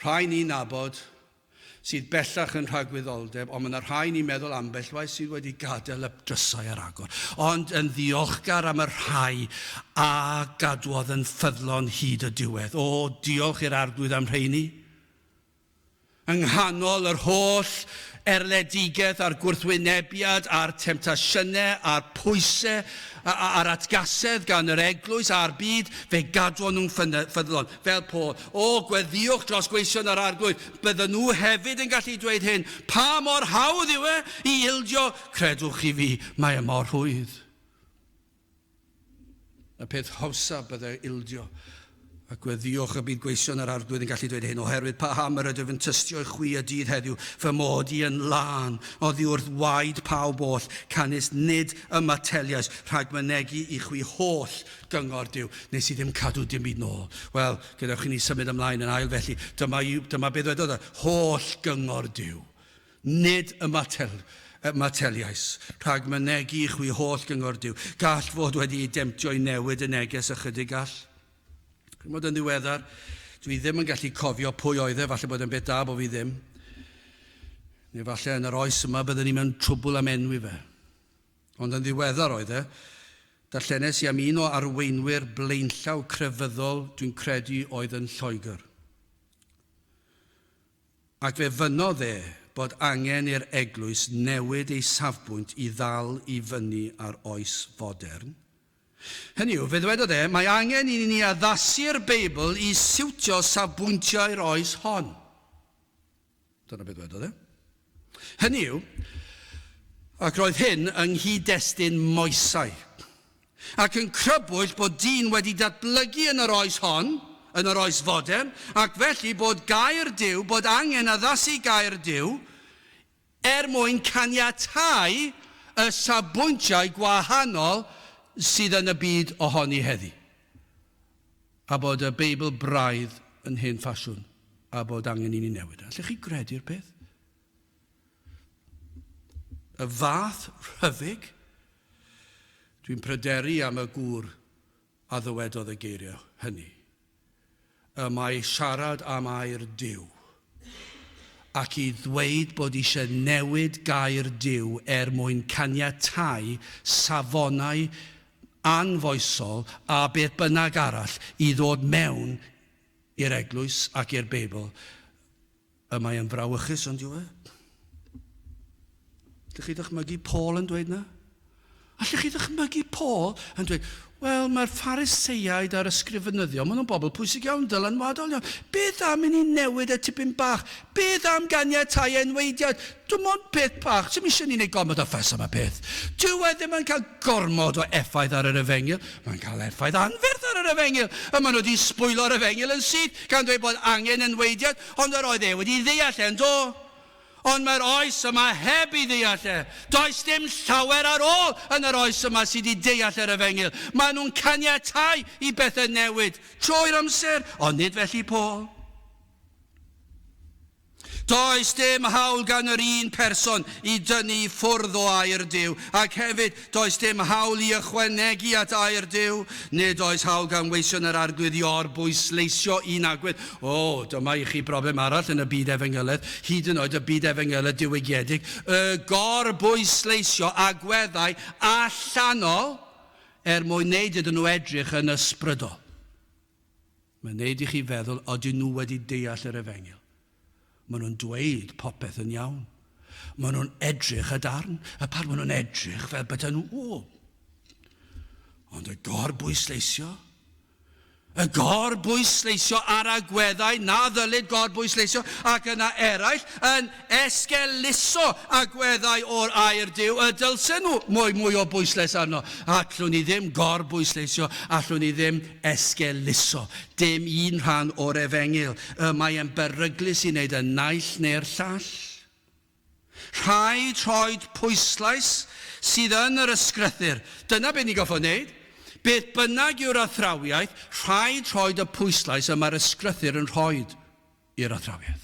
rhai ni'n nabod sydd bellach yn rhagwyddoldeb, ond mae yna rhai ni'n meddwl ambell waith sydd wedi gadael y drysau ar agor. Ond yn ddiolchgar am y rhai a gadwodd yn ffyddlon hyd y diwedd. Diolch i'r arglwydd am rheini. Yng nghanol yr holl erledigaeth a'r gwrthwynebiad, a'r temptasiynau, a'r pwysau, a'r atgasedd gan yr eglwys a'r byd, fe gadwon nhw'n ffyddlon. Fel Paul, gweddiwch dros gweision yr arglwydd, bydden nhw hefyd yn gallu dweud hyn, pa mor hawdd yw I ildio, credwch I fi, mae mor hwydd. Y peth hawsa bydde ildio, a gweddiwch y bydd gweision yr arglwydd yn gallu dweud hyn, oherwydd paham yr ydw yn tystio I chwi y dydd heddiw, fy mod I yn lan, oddi wrth waed pawb oll, canys nid y mateliaus, rhag mynegu I chwi holl gyngor Dyw, nes I ddim cadw dim byd nôl. Wel, gydewch I ni symud ymlaen yn ail felly, dyma beth ddwedodd holl gyngor Dyw, nid y mateliaus, rhag mynegu I chwi holl gyngor Dyw, gall fod wedi I demtio I newid y neges ychydig gall. Mod yn ddiweddar, dwi ddim yn gallu cofio pwy oedd falle bod yn beth da bo fi ddim. Neu falle yn yr oes yma byddwn ni mewn trwbl am enwi fe. Ond yn ddiweddar oedd darllenes I am un o arweinwyr blaenllaw crefyddol dwi'n credu oedd yn Lloegr. Ac fe fynodd bod angen i'r eglwys newid ei safbwynt I ddal I fyny ar oes fodern. Hynny yw, fe ddwedodd mae angen I ni addasu'r Beibl I siwtio safbwyntiau'r oes hon. Dyna beth ddwedodd Hynny yw, ac roedd hyn yng nghyd-destun Moesau. Ac yn crybwyll bod dyn wedi datblygu yn yr oes hon, yn yr oes fodern, ac felly bod gair Dyw, bod angen addasu gair Dyw, mwyn caniatáu y safbwyntiau gwahanol sydd yn y byd ohoni heddi. A bod y Beibl braidd yn hen ffasiwn, a bod angen I ni newid. Allech chi gredu'r peth? Y fath rhyfig, dwi'n pryderu am y gŵr a ddywedodd y geirio hynny. Mae siarad am air Dyw, ac I ddweud bod eisiau newid gair Dyw mwyn caniatáu safonau anfoesol a beth bynnag arall I ddod mewn i'r eglwys ac i'r Beibl. Mae yn frawychus ond yw Allech chi ddychmygu Paul yn dweud na? Allech chi ddychmygu Paul yn dweud, wel, mae'r Phariseiaid a'r ysgrifenyddion, maen nhw'n bobl pwysig iawn, dylanwadol iawn. Beth am I ni newid y tipyn bach? Beth am ganiatáu enweidiad? Dwi'n ond peth bach, sy'n eisiau ni wneud gormod o ffes am y peth. Dyw e ddim yn cael gormod o effaith ar yr Efengyl, mae'n cael effaith anferth ar yr Efengyl. A maen nhw wedi sbwylo'r Efengyl yn syth, gan dweud bod angen enweidiad, ond yr oedd wedi ddeall do. Ond mae'r oes yma heb I ddeall e. Does dim llawer ar ôl yn yr oes yma sydd wedi deall yr Efengyl. Maen nhw'n caniatáu I bethau newid trwy'r amser, ond nid felly Paul. Does dim hawl gan yr un person I dynnu ffwrdd o air Duw, ac hefyd does dim hawl I ychwanegu at air Duw, nid oes hawl gan weision yr arglwydd I orbwysleisio un agwedd. Dyma I chi broblem arall yn y byd Efengylaidd, hyd yn oed y byd Efengylaidd diwygiedig, gorbwysleisio agweddau allanol mwyn wneud iddyn nhw edrych yn ysbrydol. Mae'n wneud I chi feddwl odyn nhw wedi deall yr Efengyl. Maen nhw'n dweud popeth yn iawn. Maen nhw'n edrych y darn. Pan maen nhw'n edrych fel bydden nhw, Ond y gorbwysleisio ar agweddau na ddylid gorbwysleisio, ac yna eraill yn esgeluso agweddau o'r air Duw, y dylsen nhw mwy o bwysles arno. Allwn ni ddim gorbwysleisio, allwn ni ddim esgeluso. Dim un rhan o'r Efengyl. Mae e'n beryglus I wneud y naill neu'r llall. Rhaid rhoid pwyslais sydd yn yr ysgrythyr. Dyna beth ni'n goffo wneud. Beth bynnag yw'r athrawiaeth, rhaid rhoid y pwyslais mae'r ysgrythyr yn rhoid i'r athrawiaeth.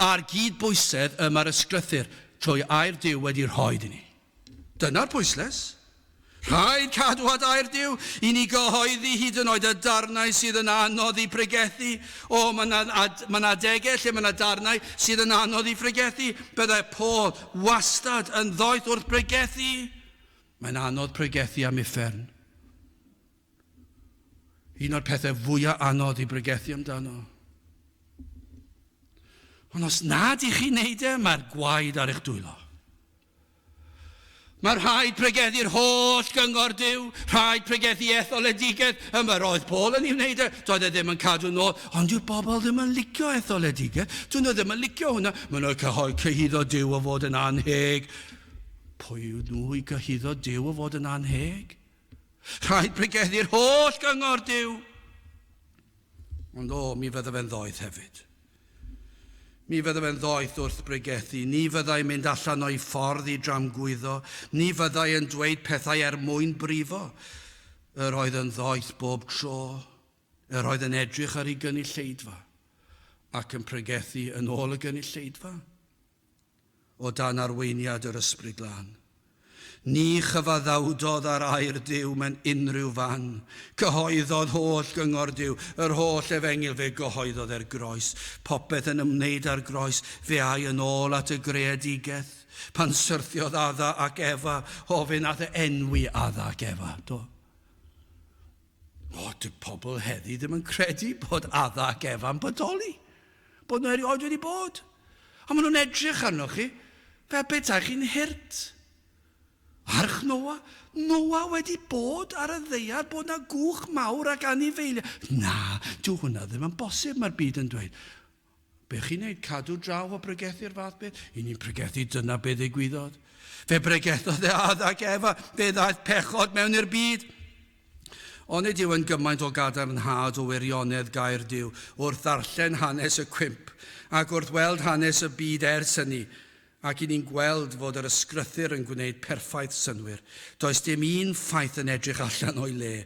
A'r gydbwysedd mae'r ysgrythyr trwy air Duw wedi rhoid I ni. Dyna'r pwyslais. Rhaid cadw at air Duw I ni gyhoeddi hyd yn oed y darnau sydd yn anodd I pregethu. Mae adegau lle mae darnau sydd yn anodd I pregethu. Byddai Paul wastad yn ddoeth wrth pregethu. Mae'n anodd pregethu am uffern. Un o'r pethau fwyaf anodd I bregethu amdano. Ond os nad I chi wneud mae'r gwaed ar eich dwylo. Mae'r rhaid pregethu'r holl gyngor Duw, rhaid pregethu etholedigaeth, mae'r oedd Paul yn ei wneud doedd ddim yn cadw nôl, ond yw'r bobl ddim yn licio etholedigaeth, dyn nhw ddim yn licio hwnna, maen nhw'n cyhyddo Duw o fod yn anheg. Pwy yw nhw I gyhyddo Duw o fod yn anheg? Rhaid pregethu'r holl gyngor Duw. Ond mi fydda fe'n ddoeth hefyd. Mi fydda fe'n ddoeth wrth bregethu. Ni fyddai mynd allan o'i ffordd I dramgwyddo. Ni fyddai yn dweud pethau mwyn brifo. Yr oedd yn ddoeth bob tro. Yr oedd yn edrych ar ei gynulleidfa. Ac yn pregethu yn ôl y gynulleidfa. O dan arweiniad yr ysbryd glân. Ni chyfaddawdodd ar air Duw mewn unrhyw fan. Cyhoeddodd holl gyngor Duw, yr holl Efengyl fe gyhoeddodd groes. Popeth yn ymwneud â'r groes, fe ai yn ôl at y greadigaeth. Pan syrthiodd Adda ac Efa, fe nath enwi Adda ac Efa. Dy pobl heddi ddim yn credu bod Adda ac Efa yn bodoli. Bod nhw erioed wedi bod. A maen nhw'n edrych arnoch chi, fe bethau chi'n hirt. Arch Noa wedi bod ar y ddeiar bod na gwch mawr ac anifeiliaid. Na, dyw hwnna ddim yn bosib, mae'r byd yn dweud. Be chi'n neud, cadw draw o bregethu'r fath beth? I ni'n pregethu dyna beth ddigwyddodd. Fe bregethodd Adda ac Efa, fe ddaeth pechod mewn i'r byd. Ond yw yn gymaint o gadarnhad o wirionedd gair Duw wrth ddarllen hanes y cwimp ac wrth weld hanes y byd ers hynny. Ac I ni'n gweld fod yr ysgrythyr yn gwneud perffaith synwyr. Does dim un ffaith yn edrych allan o'i le.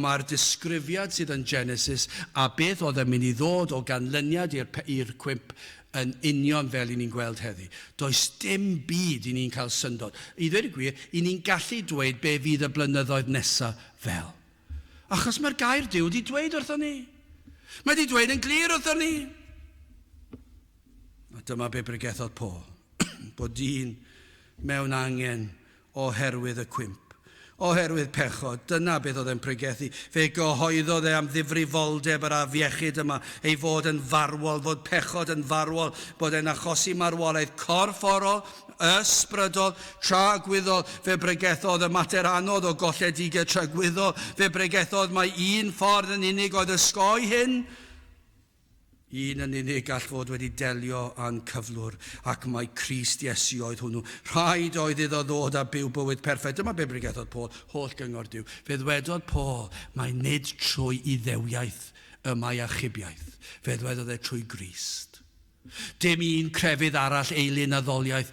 Mae'r disgrifiad sydd yn Genesis a beth oedd yn mynd I ddod o ganlyniad i'r cwimp yn union fel I ni'n gweld heddi. Does dim byd I ni'n cael syndod. I ddweud y gwir, I ni'n gallu dweud be fydd y blynyddoedd nesaf fel. Achos mae'r gair Duw wedi dweud wrtho ni. Mae wedi dweud yn glir wrtho ni. A dyma be bregethodd Paul. Bod dyn mewn angen oherwydd y cwimp, oherwydd pechod. Dyna beth oedd e'n pregethu. Fe gyhoeddodd am ddifrifoldeb yr afiechyd yma, ei fod yn farwol, fod pechod yn farwol, bod e'n achosi marwolaeth corfforol, ysbrydol, tragwyddol. Fe bregethodd y mater anodd o golledigau tragwyddol. Fe bregethodd mae un ffordd yn unig oedd ysgoi hyn. Un yn unig gall fod wedi delio a'n cyflwr, ac mae Crist Iesu oedd hwnnw. Rhaid oedd iddo ddod a byw bywyd perffaith. Dyma be bregethodd Paul, holl gyngor Duw. Fe ddwedodd Paul, mae nid trwy iddewiaeth y mae achubiaeth. Fe ddwedodd trwy Grist. Dim un crefydd arall eilyn addoliaeth.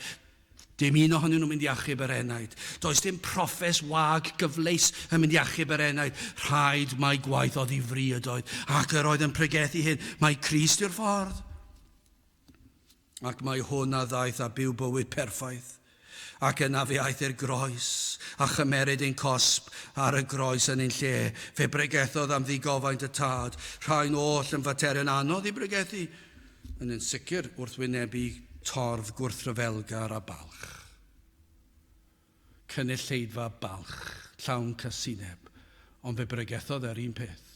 Dim un ohonyn nhw'n mynd i achub yr enaid. Does dim proffes wag gyfleus yn mynd i achub yr enaid. Rhaid mae gwaith o ddifri ydoedd. Ac yr oedd yn pregethu hyn. Mae Crist yw'r ffordd. Ac mae hwn a ddaeth a byw bywyd perffaith. Ac yna fe aeth i'r groes, a chymeryd ein cosb ar y groes yn ein lle. Fe bregethodd am ddigofaint y tad, rhain oll yn faterion anodd i bregethu, yn sicr wrth wynebu torf gwrthryfelgar a balch. Cynulleidfa balch, llawn casineb, ond fe bregethodd yr un peth.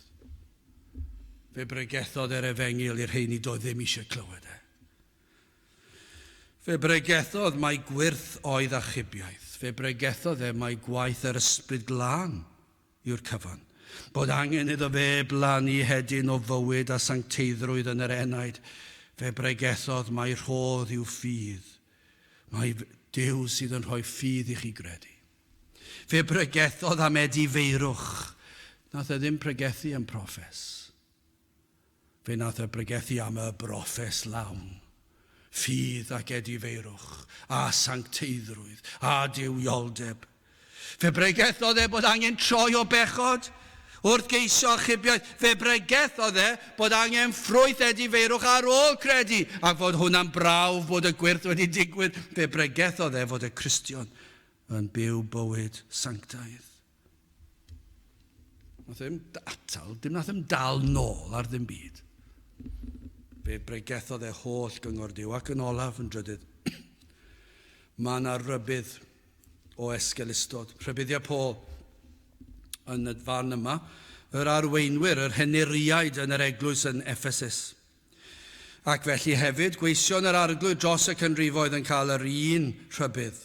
Fe bregethodd yr Efengyl i'r rheini doedd ddim eisiau clywed e. Fe bregethodd mae gwirth oedd achubiaeth. Fe bregethodd mae gwaith yr ysbryd glân yw'r cyfan. Bod angen iddo fe blannu hedyn o fywyd a sancteiddrwydd yn yr enaid. Fe bregethodd mae rhodd i'w ffydd. Mae Duw sydd yn rhoi ffydd i chi gredu. Fe bregethodd am edifeirwch. Nath e ddim pregethu am proffes. Fe nath e bregethu am y broffes lawn. Ffydd ac edifeirwch, a sancteiddrwydd, a dywioldeb. Fe bregethodd bod angen troi o bechod, wrth geisio achubiaeth. Fe bregethodd bod angen ffrwyth edifeirwch ar ôl credu, ac fod hwnna'n brawf bod y gwirth wedi digwydd. Fe bregethodd fod y Cristion yn byw bywyd sanctaidd. Nath e'n atal, dim nath e'n dal nôl ar ddim byd. Fe bregethodd holl gyngor Duw ac yn olaf yn drydydd. Mae yna rybydd o esgelistod. Rhybuddiau Paul yn y fan yma. Yr arweinwyr, yr henuriaid yn yr eglwys yn Ephesus. Ac felly hefyd, gweision yr arglwydd dros y canrifoedd yn cael yr un rhybydd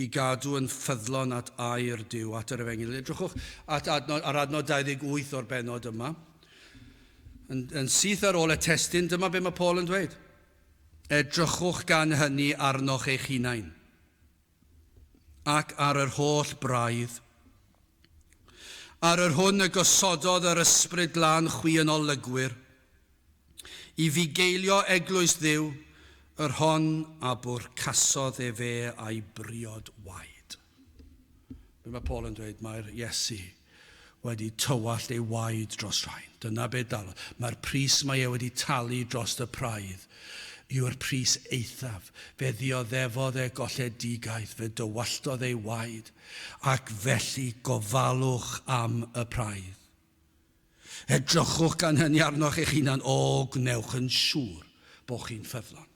i gadw yn ffyddlon at air Duw, at yr Efengyl. Edrychwch ar adnod 28 o'r benod yma. Yn syth ar ôl y testyn, dyma be mae Paul yn dweud. Edrychwch gan hynny arnoch eich hunain, ac ar yr holl braidd, ar yr hwn y gosododd yr ysbryd glân chwi yn olygwyr, i fugeilio eglwys Dduw, yr hon a bwrcasodd fe a'i briod waed. Be mae Paul yn dweud, mae'r Iesu wedi tywallt ei waed dros rhain. Dyna be dal. Mae'r pris mae wedi talu dros y praidd yw'r pris eithaf. Fe ddioddefodd golledigaeth, fe dywalltodd ei waed, ac felly gofalwch am y praidd. Edrychwch gan hynny arnoch eich hunan, o gnewch yn siŵr bod chi'n ffyddlon.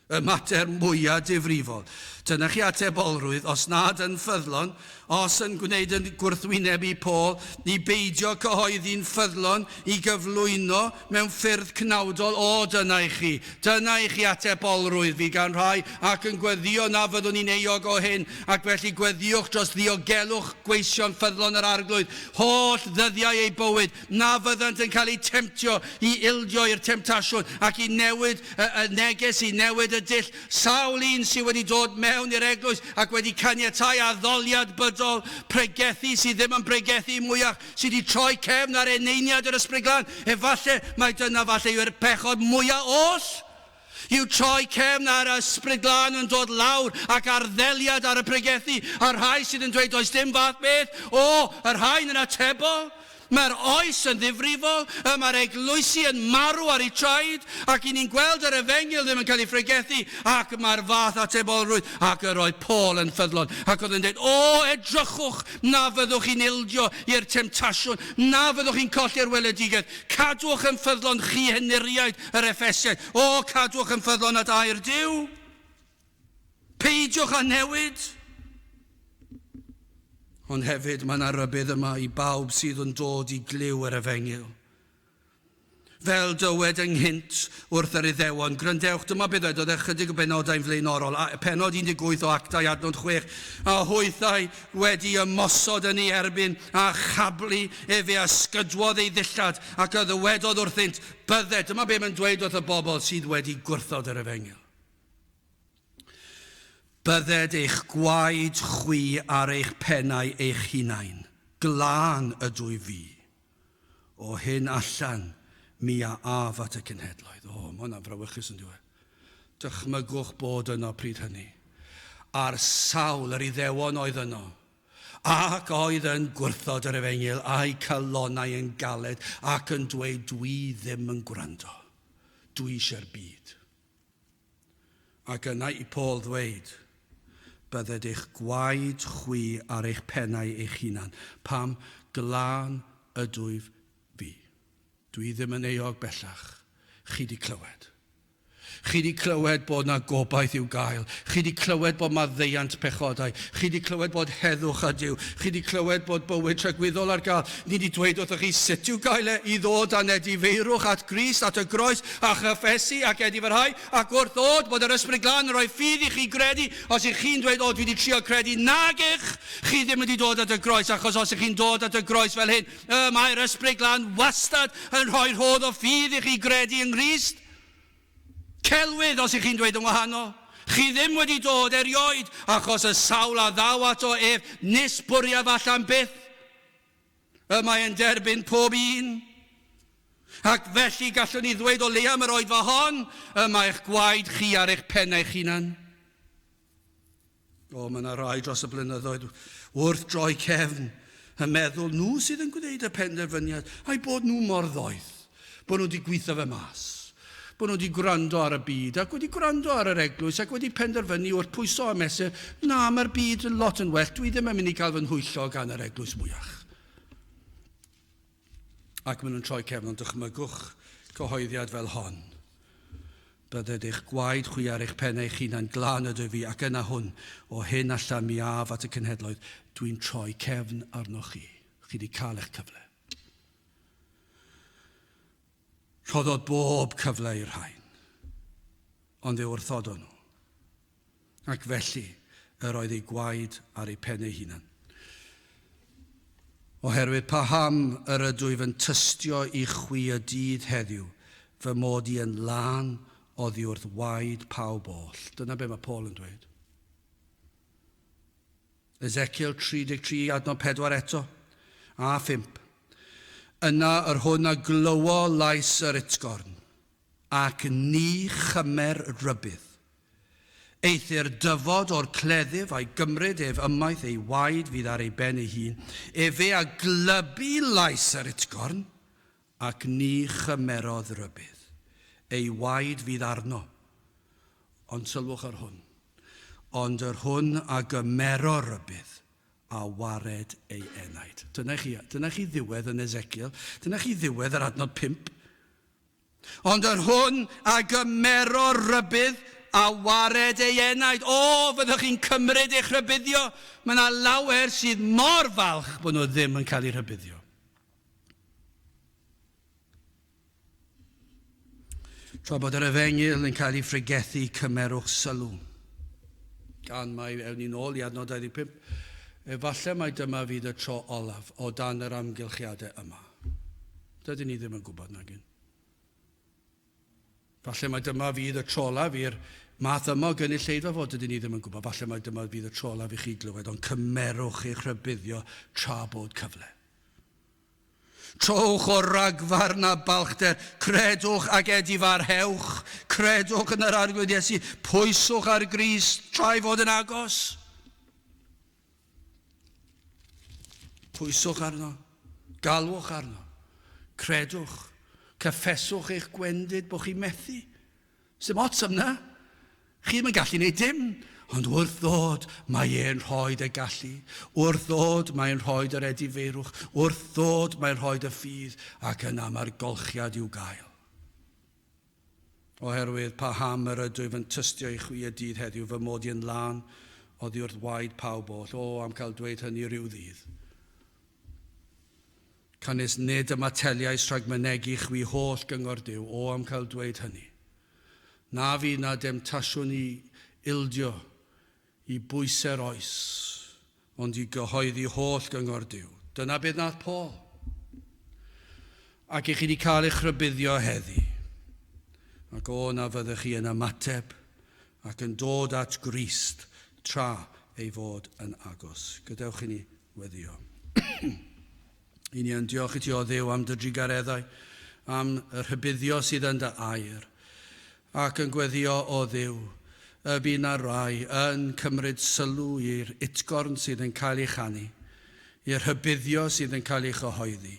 Y mater mwyaf difrifol. Dyna chi atebolrwydd, os nad yn ffyddlon, os yn gwneud yn gwrthwynebu Paul, i beidio cyhoeddi'n ffyddlon, i gyflwyno mewn ffyrdd cnawdol, o dyna i chi. Dyna i chi atebolrwydd fi gan rhai, ac yn gweddio na fyddwn ni'n euog o hyn, ac felly gweddiwch dros ddiogelwch gweision ffyddlon yr arglwydd, holl ddyddiau ei bywyd, na fyddant yn cael ei temtio i ildio i'r temtasiwn, ac i newid y neges, i newid y dull. Sawl un sydd wedi dod mewn i'r eglwys ac wedi caniatáu addoliad bydol, pregethu sydd ddim yn pregethu mwyach, sydd wedi troi cefn ar eneiniad yr ysbryd glân. Efallai mae dyna falle yw'r pechod mwyaf oll. Yw troi cefn ar ysbryd glân yn dod lawr ac arddeliad ar y pregethu. A'r rhai sydd yn dweud does dim fath beth. Yr rhain yn atebol. Mae'r oes yn ddifrifol, mae'r eglwysi yn marw ar ei traed, ac i ni'n gweld yr Efengyl ddim yn cael ei ffregethu, ac mae'r fath atebolrwydd, ac yr oedd Paul yn ffyddlon. Ac oedd yn dweud, edrychwch, na fyddwch chi'n ildio i'r temtasiwn, na fyddwch chi'n colli'r weledigaeth. Cadwch yn ffyddlon chi henuriaid yr Effesiaid. Cadwch yn ffyddlon at air Duw. Peidiwch â newid. Ond hefyd mae yna rybydd yma i bawb sydd yn dod i gliw yr Efengyl. Fel dywed ynghynt wrth yr Iddewon, grandewch, dyma beth oedd chydig o benodau'n flaenorol, penod 18 o actau adnod 6, a hwythau wedi ymosod yn ei erbyn a chablu fe asgydwodd ei ddillad ac a ddywedodd wrthynt, bydde, dyma beth mae'n dweud wrth y bobl sydd wedi gwrthod yr Efengyl. Bydded eich gwaed chwi ar eich pennau eich hunain, glân ydw i fi. O hyn allan, mi a af at y cenhedloedd. O, mae hwnna'n frawychus yn dweud. Dychmygwch bod yno pryd hynny. Ar sawl yr Iddewon oedd yno. Ac oedd yn gwrthod yr Efengyl a'i calonnau yn galed ac yn dweud, dwi ddim yn gwrando. Dwi eisiau'r byd. Ac yna i Paul ddweud, bydded eich gwaed chwi ar eich pennau eich hunan. Pam glân ydwyf fi. Dwi ddim yn eog bellach. Chi di clywed. Chi di clywed bod na gobaith i'w gael. Chi di clywed bod ma ddeiant pechodau. Chi di clywed bod heddwch a Duw. Chi di clywed bod bywyd tragwyddol ar gael. Ni di dweud wrthych chi sut i'w gael i ddod a nedifeirwch at Grist, at y groes, a chyffesu ac edifyrhau, ac wrth ddod bod yr ysbryd glân yn rhoi ffydd i chi gredu. Os ych chi'n dweud, o, dwi wedi trio credu, nagych, chi ddim wedi dod at y groes, achos os ych chi'n dod at y groes fel hyn, mae'r ysbryd glân wastad yn rhoi rhodd o ffydd i chi gredu yng Nghrist. Celwydd os ych chi'n dweud yn wahanol. Chi ddim wedi dod erioed achos y sawl a ddaw ato nis bwriaf allan byth. Mae'n derbyn pob un. Ac felly gallwn ni ddweud o leia yr oedfa hon, mae'ch gwaed chi ar eich pennau eich hunan. O, mae yna rai dros y blynyddoedd wrth droi cefn yn meddwl nhw sydd yn gwneud y penderfyniad a'i bod nhw mor ddoeth, bod nhw wedi gweithio fe mas. Bod nhw wedi gwrando ar y byd ac wedi gwrando ar yr eglwys ac wedi penderfynu wrth pwyso a mesur, na, mae'r byd yn lot yn well, dwi ddim yn mynd i cael fy nhwyllo gan yr eglwys mwyach. Ac maen nhw'n troi cefn, ond dychmygwch cyhoeddiad fel hon. Bydded eich gwaed chwi ar eich pennau eich hunan glân ydw fi ac yna hwn o hyn allan mi af at y cenhedloedd, dwi'n troi cefn arno chi. Chi wedi cael eich cyfle. Rhoddodd bob cyfle i'r rhain, ond fe wrthodo nhw. Ac felly, yr oedd ei gwaed ar ei pennau hunan. Oherwydd paham yr ydwyf yn tystio i chwi y dydd heddiw, fy mod i yn lan oddi wrth waed pawb oll. Dyna be mae Paul yn dweud. Ezekiel 33 adnod 4 eto, a 5. Yna yr hwn a glywo lais yr utgorn, ac ni chymer rybydd. Eithir dyfod o'r cleddif a'i gymryd ef ymaith ei waed fydd ar ei ben ei hun, fe a glybu lais yr utgorn, ac ni chymerodd rybydd. Ei waed fydd arno. Ond sylwch ar hwn. Ond yr hwn a gymero rybydd, a wared ei enaid. Dyna chi ddiwedd yn Ezekiel. Dyna chi ddiwedd yr adnod 5. Ond yr hwn a gymero rybydd a wared ei enaid. O, fyddwch chi'n cymryd eich rybuddio. Mae yna lawer sydd mor falch bod nhw ddim yn cael eu rybuddio. Tra bod yr Efengyl yn cael ei ffrigethu, cymerwch sylw. Gan mae ewn ni'n ôl i adnod 25. Efallai mai dyma fydd y tro olaf o dan yr amgylchiadau yma. Dydyn ni ddim yn gwybod nag un. Falle mai dyma fydd y tro olaf i'r math yma o gynulleidfa fod dydyn ni ddim yn gwybod. Falle mai dyma fydd y tro olaf i chi glywed, ond cymerwch eich rybuddio tra bod cyfle. Trowch o ragfar na balchder, credwch ag edifar hewch, credwch yn yr arglwydd Iesu, pwyswch ar Grist, tra i fod yn agos. Pwyswch arno, galwch arno, credwch, cyffeswch eich gwendid bod chi'n methu. Sym ots am na. Chi ddim yn gallu gwneud dim, ond wrth ddod mae e'n rhoid y gallu. Wrth ddod mae'n rhoid yr edifeirwch. Wrth ddod mae'n rhoid y ffydd ac yna mae'r golchiad i'w gael. Oherwydd paham yr ydwyf yn tystio i chwi y dydd heddiw fy mod i'n lan oddi wrth waed pawb oll. O, am cael dweud hynny rhyw ddydd. Canis nid y mateliais rhag mynegu chwi holl gyngor Duw, o am cael dweud hynny. Na fi na demtasiwn i ildio i bwysau'r oes, ond i gyhoeddi holl gyngor Duw. Dyna beth nath Paul. Ac i chi wedi cael eich rybuddio heddi. Ac o na fyddwch chi yn ymateb ac yn dod at Grist tra ei fod yn agos. Gadewch i ni weddio. I ni yn diolch i ti o Dduw am dy drigareddau am y rhybuddio sydd yn dy air, ac yn gweddio o Dduw, y bu na rai yn cymryd sylw i'r utgorn sydd yn cael ei chanu, i'r rhybuddio sydd yn cael ei chyhoeddi,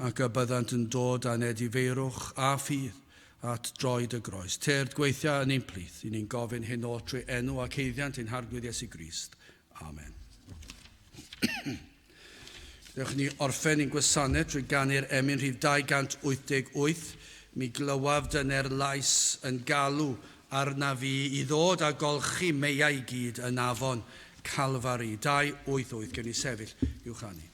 ac y byddant yn dod â nedifeirwch a ffydd at droed y groes. Tyrd gweithio yn ein plith, i ni'n gofyn hyn o trwy enw ac heiddiant ein harglwydd Iesu Grist. Amen. Dewch ni orffen ein gwasanaeth trwy ganu'r emyn rhif 288, mi glywaf dyne'r lais yn galw arna fi i ddod a golchi meiau i gyd yn afon Calfari. 288, gen i sefyll i'w chanu.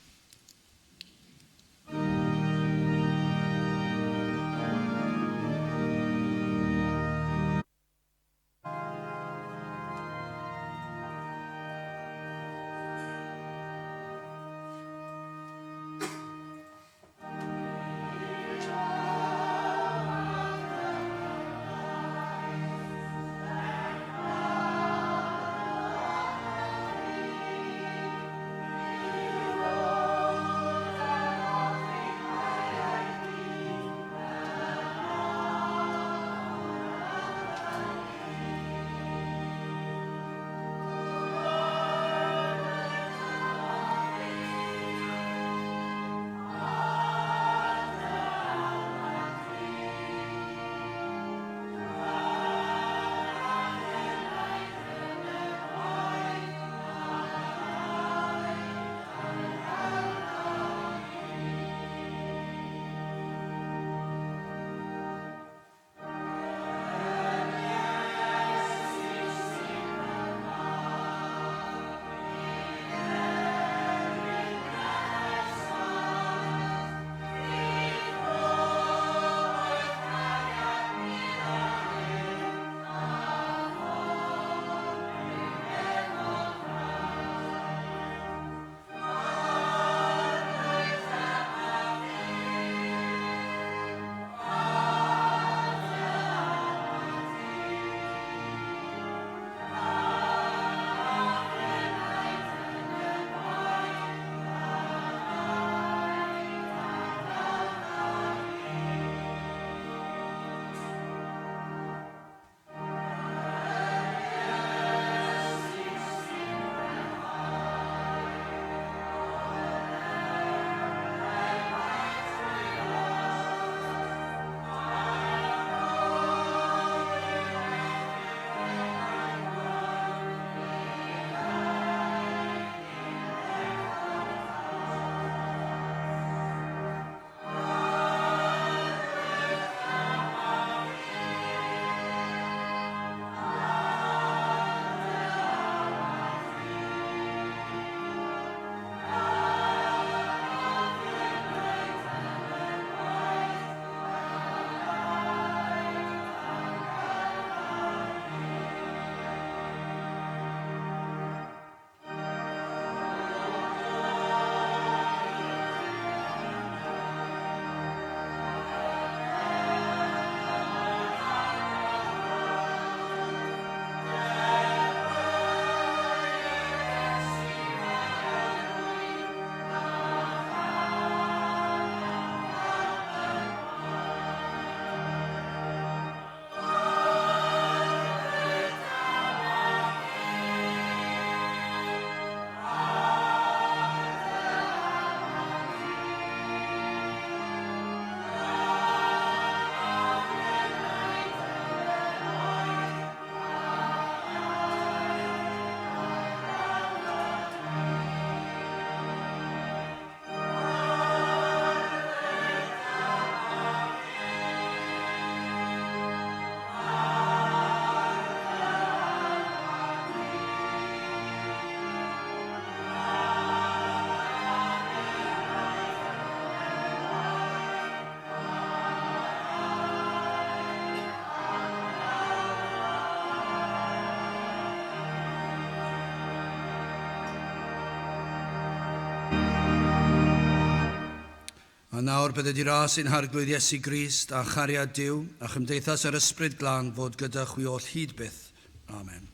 A nawr bydde di ras i'n harglwydd Iesu Grist a chariad Duw a chymdeithas yr ysbryd glân fod gyda chwi oll hyd byth. Amen.